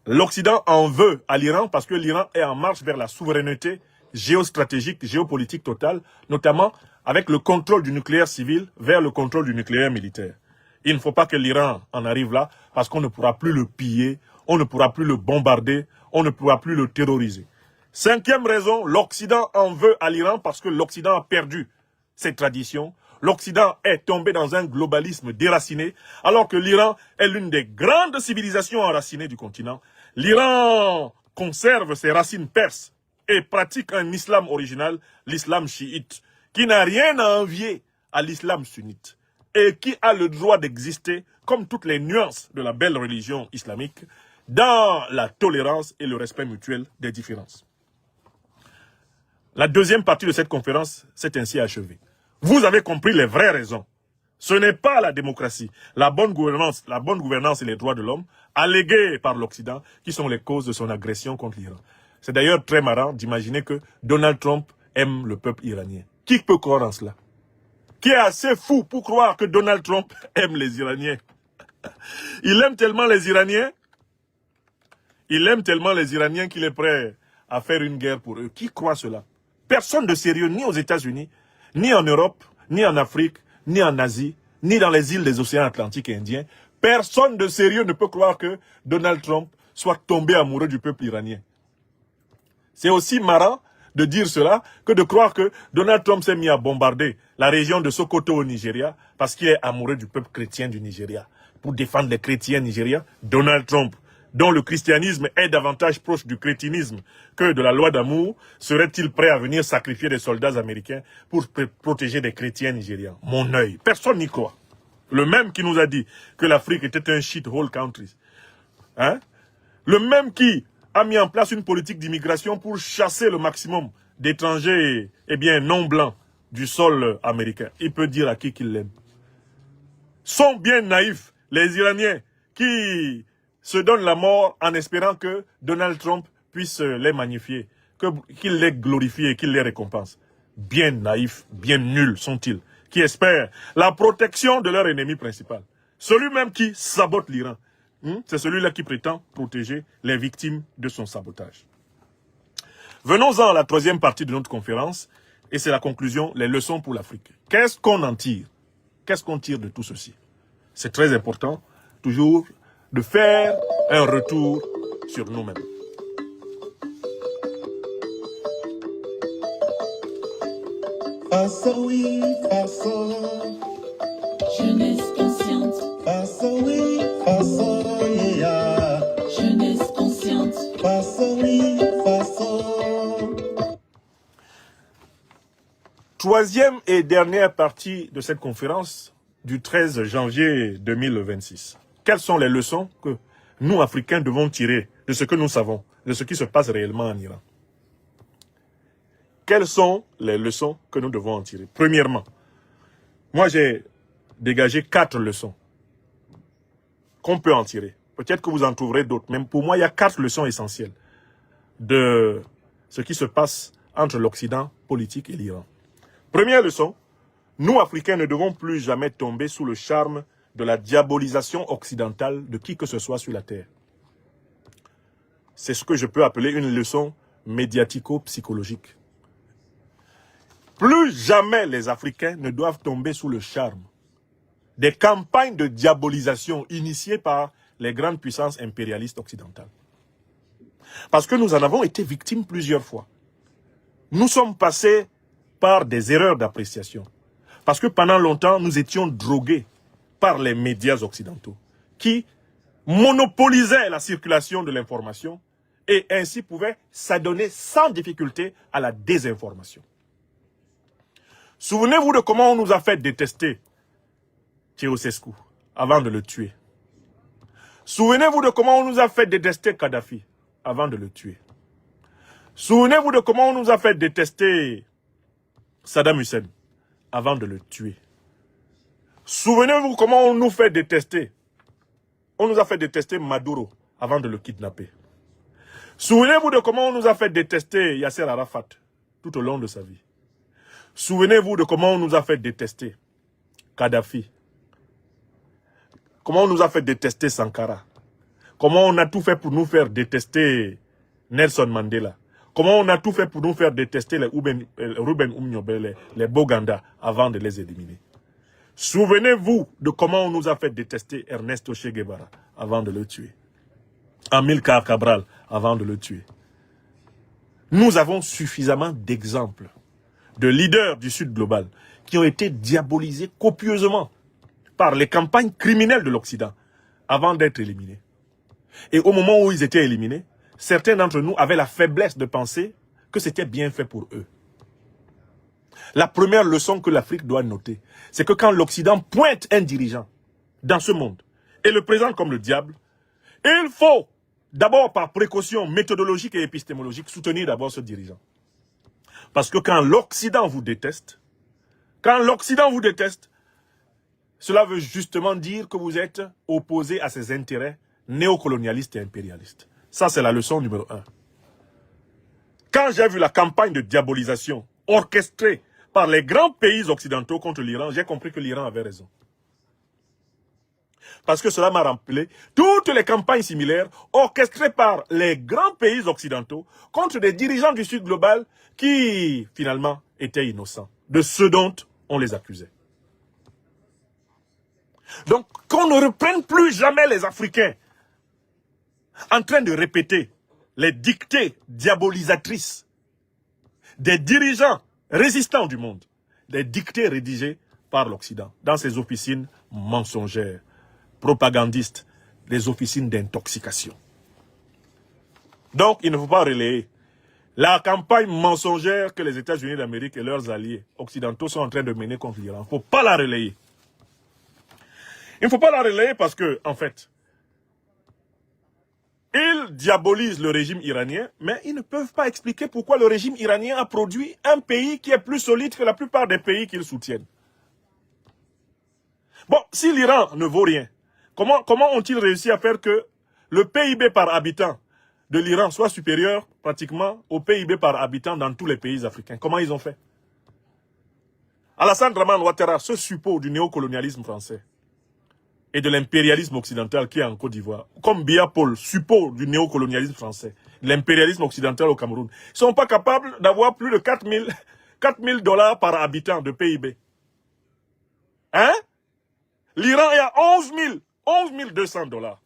l'Occident en veut à l'Iran parce que l'Iran est en marche vers la souveraineté géostratégique, géopolitique totale, notamment avec le contrôle du nucléaire civil vers le contrôle du nucléaire militaire. Il ne faut pas que l'Iran en arrive là parce qu'on ne pourra plus le piller, on ne pourra plus le bombarder, on ne pourra plus le terroriser. 5e raison, l'Occident en veut à l'Iran parce que l'Occident a perdu ses traditions. L'Occident est tombé dans un globalisme déraciné, alors que l'Iran est l'une des grandes civilisations enracinées du continent. L'Iran conserve ses racines perses et pratique un islam original, l'islam chiite, qui n'a rien à envier à l'islam sunnite et qui a le droit d'exister, comme toutes les nuances de la belle religion islamique, dans la tolérance et le respect mutuel des différences. La 2e partie de cette conférence s'est ainsi achevée. Vous avez compris les vraies raisons. Ce n'est pas la démocratie, la bonne gouvernance et les droits de l'homme, allégués par l'Occident, qui sont les causes de son agression contre l'Iran. C'est d'ailleurs très marrant d'imaginer que Donald Trump aime le peuple iranien. Qui peut croire en cela? Qui est assez fou pour croire que Donald Trump aime les Iraniens? Il aime tellement les Iraniens, qu'il est prêt à faire une guerre pour eux. Qui croit cela? Personne de sérieux, ni aux États-Unis, ni en Europe, ni en Afrique, ni en Asie, ni dans les îles des océans Atlantiques et Indiens. Personne de sérieux ne peut croire que Donald Trump soit tombé amoureux du peuple iranien. C'est aussi marrant de dire cela que de croire que Donald Trump s'est mis à bombarder la région de Sokoto au Nigeria parce qu'il est amoureux du peuple chrétien du Nigeria. Pour défendre les chrétiens nigériens, Donald Trump, dont le christianisme est davantage proche du crétinisme que de la loi d'amour, serait-il prêt à venir sacrifier des soldats américains pour protéger des chrétiens nigérians? Mon œil, personne n'y croit. Le même qui nous a dit que l'Afrique était un shithole country. Hein? Le même qui a mis en place une politique d'immigration pour chasser le maximum d'étrangers non blancs du sol américain. Il peut dire à qui qu'il l'aime. Sont bien naïfs les Iraniens qui se donnent la mort en espérant que Donald Trump puisse les magnifier, qu'il les glorifie et qu'il les récompense. Bien naïfs, bien nuls sont-ils, qui espèrent la protection de leur ennemi principal. Celui même qui sabote l'Iran. C'est celui-là qui prétend protéger les victimes de son sabotage. Venons-en à la troisième partie de notre conférence, et c'est la conclusion, les leçons pour l'Afrique. Qu'est-ce qu'on en tire? Qu'est-ce qu'on tire de tout ceci? C'est très important, toujours, de faire un retour sur nous-mêmes. Jeunesse consciente. Jeunesse consciente. Troisième et dernière partie de cette conférence du 13 janvier 2026. Quelles sont les leçons que nous, Africains, devons tirer de ce que nous savons, de ce qui se passe réellement en Iran? Quelles sont les leçons que nous devons en tirer? Premièrement, moi j'ai dégagé 4 leçons qu'on peut en tirer. Peut-être que vous en trouverez d'autres, mais pour moi il y a 4 leçons essentielles de ce qui se passe entre l'Occident politique et l'Iran. Première leçon, nous Africains ne devons plus jamais tomber sous le charme de la diabolisation occidentale de qui que ce soit sur la terre. C'est ce que je peux appeler une leçon médiatico-psychologique. Plus jamais les Africains ne doivent tomber sous le charme des campagnes de diabolisation initiées par les grandes puissances impérialistes occidentales. Parce que nous en avons été victimes plusieurs fois. Nous sommes passés par des erreurs d'appréciation. Parce que pendant longtemps, nous étions drogués par les médias occidentaux qui monopolisaient la circulation de l'information et ainsi pouvaient s'adonner sans difficulté à la désinformation. Souvenez-vous de comment on nous a fait détester Ceausescu avant de le tuer. Souvenez-vous de comment on nous a fait détester Kadhafi avant de le tuer. Souvenez-vous de comment on nous a fait détester Saddam Hussein avant de le tuer. Souvenez-vous comment on nous fait détester. On nous a fait détester Maduro avant de le kidnapper. Souvenez-vous de comment on nous a fait détester Yasser Arafat tout au long de sa vie. Souvenez-vous de comment on nous a fait détester Kadhafi. Comment on nous a fait détester Sankara. Comment on a tout fait pour nous faire détester Nelson Mandela. Comment on a tout fait pour nous faire détester les Ruben Umnyobe, les Boganda, avant de les éliminer. Souvenez-vous de comment on nous a fait détester Ernesto Che Guevara avant de le tuer. Amilcar Cabral avant de le tuer. Nous avons suffisamment d'exemples de leaders du Sud global qui ont été diabolisés copieusement par les campagnes criminelles de l'Occident avant d'être éliminés. Et au moment où ils étaient éliminés, certains d'entre nous avaient la faiblesse de penser que c'était bien fait pour eux. La première leçon que l'Afrique doit noter, c'est que quand l'Occident pointe un dirigeant dans ce monde et le présente comme le diable, il faut d'abord par précaution méthodologique et épistémologique soutenir d'abord ce dirigeant. Parce que quand l'Occident vous déteste, cela veut justement dire que vous êtes opposé à ses intérêts néocolonialistes et impérialistes. Ça, c'est la leçon numéro 1. Quand j'ai vu la campagne de diabolisation orchestrée par les grands pays occidentaux contre l'Iran, j'ai compris que l'Iran avait raison. Parce que cela m'a rappelé toutes les campagnes similaires orchestrées par les grands pays occidentaux contre des dirigeants du Sud global qui, finalement, étaient innocents de ce dont on les accusait. Donc, qu'on ne reprenne plus jamais les Africains en train de répéter les dictées diabolisatrices des dirigeants résistants du monde, des dictées rédigées par l'Occident dans ses officines mensongères, propagandistes, des officines d'intoxication. Donc, il ne faut pas relayer la campagne mensongère que les États-Unis d'Amérique et leurs alliés occidentaux sont en train de mener contre l'Iran. Il ne faut pas la relayer. Il ne faut pas la relayer parce que, en fait, ils diabolisent le régime iranien, mais ils ne peuvent pas expliquer pourquoi le régime iranien a produit un pays qui est plus solide que la plupart des pays qu'ils soutiennent. Bon, si l'Iran ne vaut rien, comment ont-ils réussi à faire que le PIB par habitant de l'Iran soit supérieur pratiquement au PIB par habitant dans tous les pays africains? Comment ils ont fait? Alassane Dramane Ouattara se suppose du néocolonialisme français et de l'impérialisme occidental qui est en Côte d'Ivoire, comme Biya Paul suppose du néocolonialisme français l'impérialisme occidental au Cameroun. Ils ne sont pas capables d'avoir plus de 4 000 $ par habitant de PIB. Hein? L'Iran est à 11 200 $.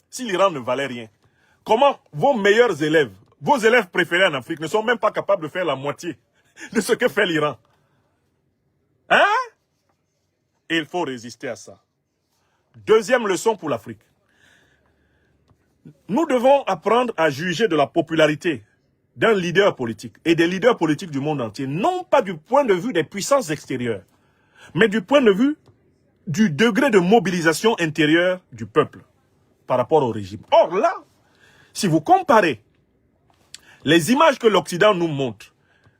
Si l'Iran ne valait rien, comment vos meilleurs élèves, vos élèves préférés en Afrique ne sont même pas capables de faire la moitié de ce que fait l'Iran? Hein? Et il faut résister à ça. Deuxième leçon pour l'Afrique. Nous devons apprendre à juger de la popularité d'un leader politique et des leaders politiques du monde entier, non pas du point de vue des puissances extérieures, mais du point de vue du degré de mobilisation intérieure du peuple par rapport au régime. Or là, si vous comparez les images que l'Occident nous montre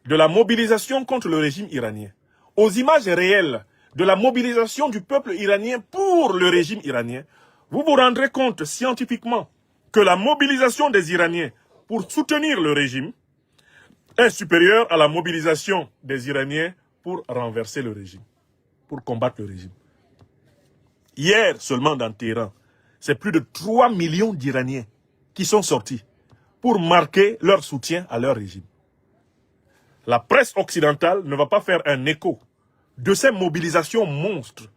de la mobilisation contre le régime iranien aux images réelles de la mobilisation du peuple iranien pour le régime iranien, vous vous rendrez compte scientifiquement que la mobilisation des Iraniens pour soutenir le régime est supérieure à la mobilisation des Iraniens pour renverser le régime, pour combattre le régime. Hier, seulement dans Téhéran, c'est plus de 3 millions d'Iraniens qui sont sortis pour marquer leur soutien à leur régime. La presse occidentale ne va pas faire un écho de ces mobilisations monstres,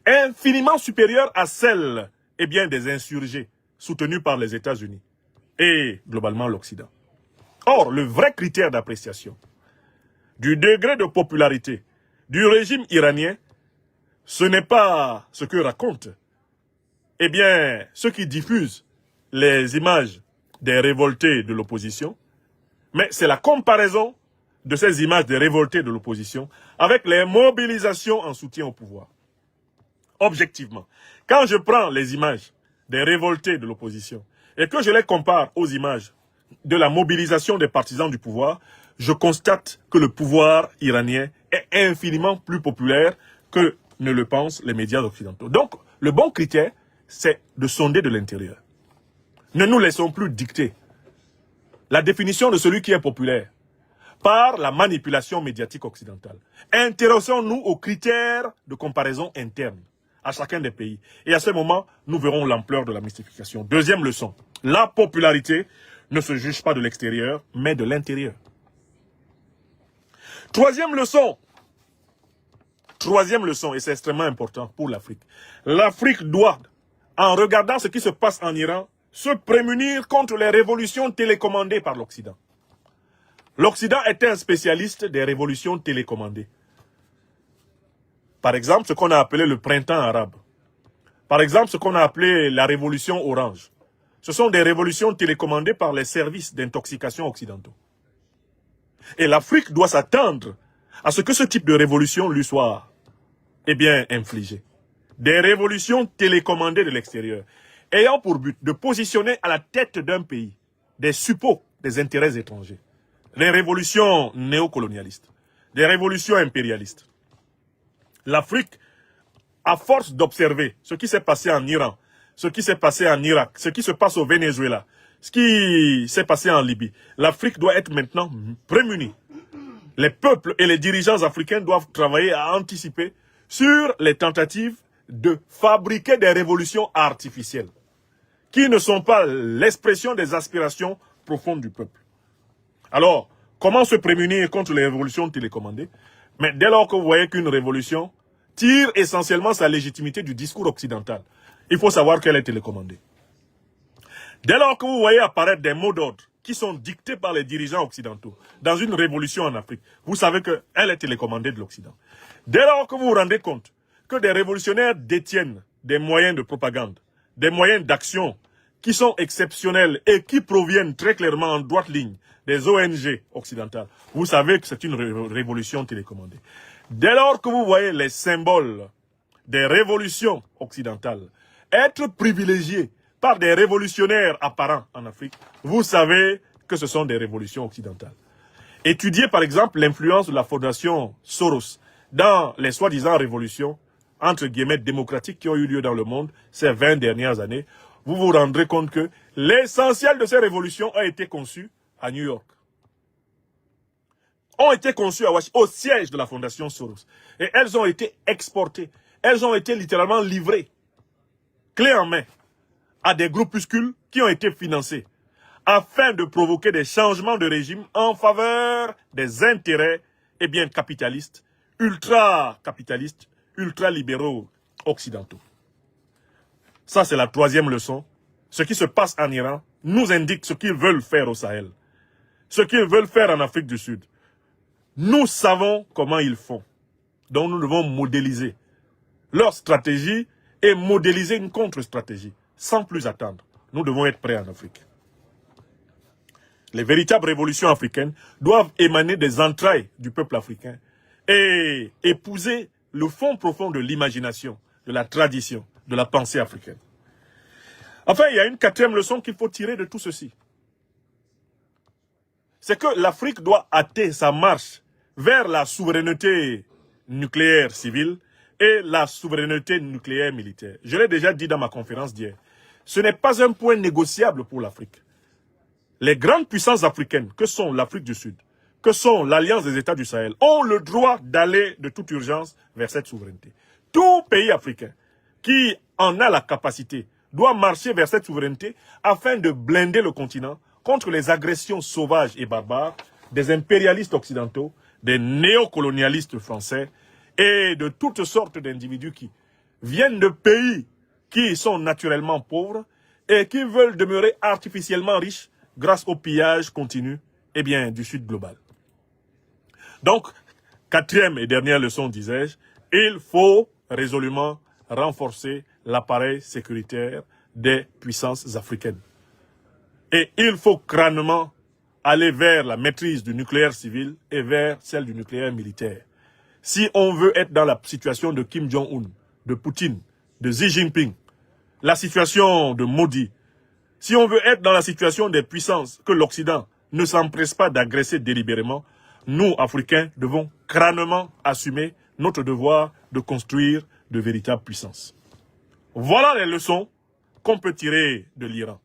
infiniment supérieures à celles des insurgés soutenus par les États-Unis et globalement l'Occident. Or, le vrai critère d'appréciation du degré de popularité du régime iranien, ce n'est pas ce que racontent ceux qui diffusent les images des révoltés de l'opposition, mais c'est la comparaison de ces images des révoltés de l'opposition avec les mobilisations en soutien au pouvoir. Objectivement, quand je prends les images des révoltés de l'opposition et que je les compare aux images de la mobilisation des partisans du pouvoir, je constate que le pouvoir iranien est infiniment plus populaire que ne le pensent les médias occidentaux. Donc, le bon critère, c'est de sonder de l'intérieur. Ne nous laissons plus dicter la définition de celui qui est populaire par la manipulation médiatique occidentale. Intéressons-nous aux critères de comparaison interne à chacun des pays. Et à ce moment, nous verrons l'ampleur de la mystification. Deuxième leçon, la popularité ne se juge pas de l'extérieur, mais de l'intérieur. Troisième leçon, et c'est extrêmement important pour l'Afrique. L'Afrique doit, en regardant ce qui se passe en Iran, se prémunir contre les révolutions télécommandées par l'Occident. L'Occident était un spécialiste des révolutions télécommandées. Par exemple, ce qu'on a appelé le printemps arabe. Par exemple, ce qu'on a appelé la révolution orange. Ce sont des révolutions télécommandées par les services d'intoxication occidentaux. Et l'Afrique doit s'attendre à ce que ce type de révolution lui soit, infligée. Des révolutions télécommandées de l'extérieur, ayant pour but de positionner à la tête d'un pays des suppôts des intérêts étrangers. Les révolutions néocolonialistes, des révolutions impérialistes. L'Afrique, à force d'observer ce qui s'est passé en Iran, ce qui s'est passé en Irak, ce qui se passe au Venezuela, ce qui s'est passé en Libye, l'Afrique doit être maintenant prémunie. Les peuples et les dirigeants africains doivent travailler à anticiper sur les tentatives de fabriquer des révolutions artificielles qui ne sont pas l'expression des aspirations profondes du peuple. Alors, comment se prémunir contre les révolutions télécommandées? Mais dès lors que vous voyez qu'une révolution tire essentiellement sa légitimité du discours occidental, il faut savoir qu'elle est télécommandée. Dès lors que vous voyez apparaître des mots d'ordre qui sont dictés par les dirigeants occidentaux dans une révolution en Afrique, vous savez qu'elle est télécommandée de l'Occident. Dès lors que vous vous rendez compte que des révolutionnaires détiennent des moyens de propagande, des moyens d'action qui sont exceptionnels et qui proviennent très clairement en droite ligne des ONG occidentales, vous savez que c'est une révolution télécommandée. Dès lors que vous voyez les symboles des révolutions occidentales être privilégiés par des révolutionnaires apparents en Afrique, vous savez que ce sont des révolutions occidentales. Étudiez par exemple l'influence de la fondation Soros dans les soi-disant révolutions, entre guillemets, démocratiques qui ont eu lieu dans le monde ces 20 dernières années. Vous vous rendrez compte que l'essentiel de ces révolutions a été conçu à New York. Ont été conçues à Washington, au siège de la fondation Soros. Et elles ont été exportées. Elles ont été littéralement livrées, clé en main, à des groupuscules qui ont été financés afin de provoquer des changements de régime en faveur des intérêts capitalistes, ultra-capitalistes, ultra-libéraux occidentaux. Ça, c'est la troisième leçon. Ce qui se passe en Iran nous indique ce qu'ils veulent faire au Sahel, ce qu'ils veulent faire en Afrique du Sud. Nous savons comment ils font. Donc nous devons modéliser leur stratégie et modéliser une contre-stratégie, sans plus attendre. Nous devons être prêts en Afrique. Les véritables révolutions africaines doivent émaner des entrailles du peuple africain et épouser le fond profond de l'imagination, de la tradition, de la pensée africaine. Enfin, il y a une quatrième leçon qu'il faut tirer de tout ceci. C'est que l'Afrique doit hâter sa marche vers la souveraineté nucléaire civile et la souveraineté nucléaire militaire. Je l'ai déjà dit dans ma conférence d'hier. Ce n'est pas un point négociable pour l'Afrique. Les grandes puissances africaines, que sont l'Afrique du Sud, que sont l'Alliance des États du Sahel, ont le droit d'aller de toute urgence vers cette souveraineté. Tout pays africain qui en a la capacité doit marcher vers cette souveraineté afin de blinder le continent contre les agressions sauvages et barbares des impérialistes occidentaux, des néocolonialistes français et de toutes sortes d'individus qui viennent de pays qui sont naturellement pauvres et qui veulent demeurer artificiellement riches grâce au pillage continu du Sud global. Donc, quatrième et dernière leçon, disais-je, il faut résolument renforcer l'appareil sécuritaire des puissances africaines. Et il faut crânement aller vers la maîtrise du nucléaire civil et vers celle du nucléaire militaire. Si on veut être dans la situation de Kim Jong-un, de Poutine, de Xi Jinping, la situation de Modi, si on veut être dans la situation des puissances que l'Occident ne s'empresse pas d'agresser délibérément, nous, Africains, devons crânement assumer notre devoir de construire de véritables puissances. Voilà les leçons qu'on peut tirer de l'Iran.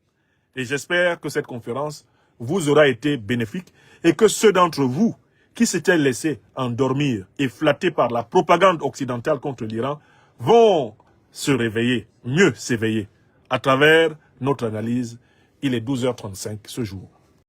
Et j'espère que cette conférence vous aura été bénéfique et que ceux d'entre vous qui s'étaient laissés endormir et flattés par la propagande occidentale contre l'Iran vont se réveiller, mieux s'éveiller, à travers notre analyse. Il est 12h35 ce jour.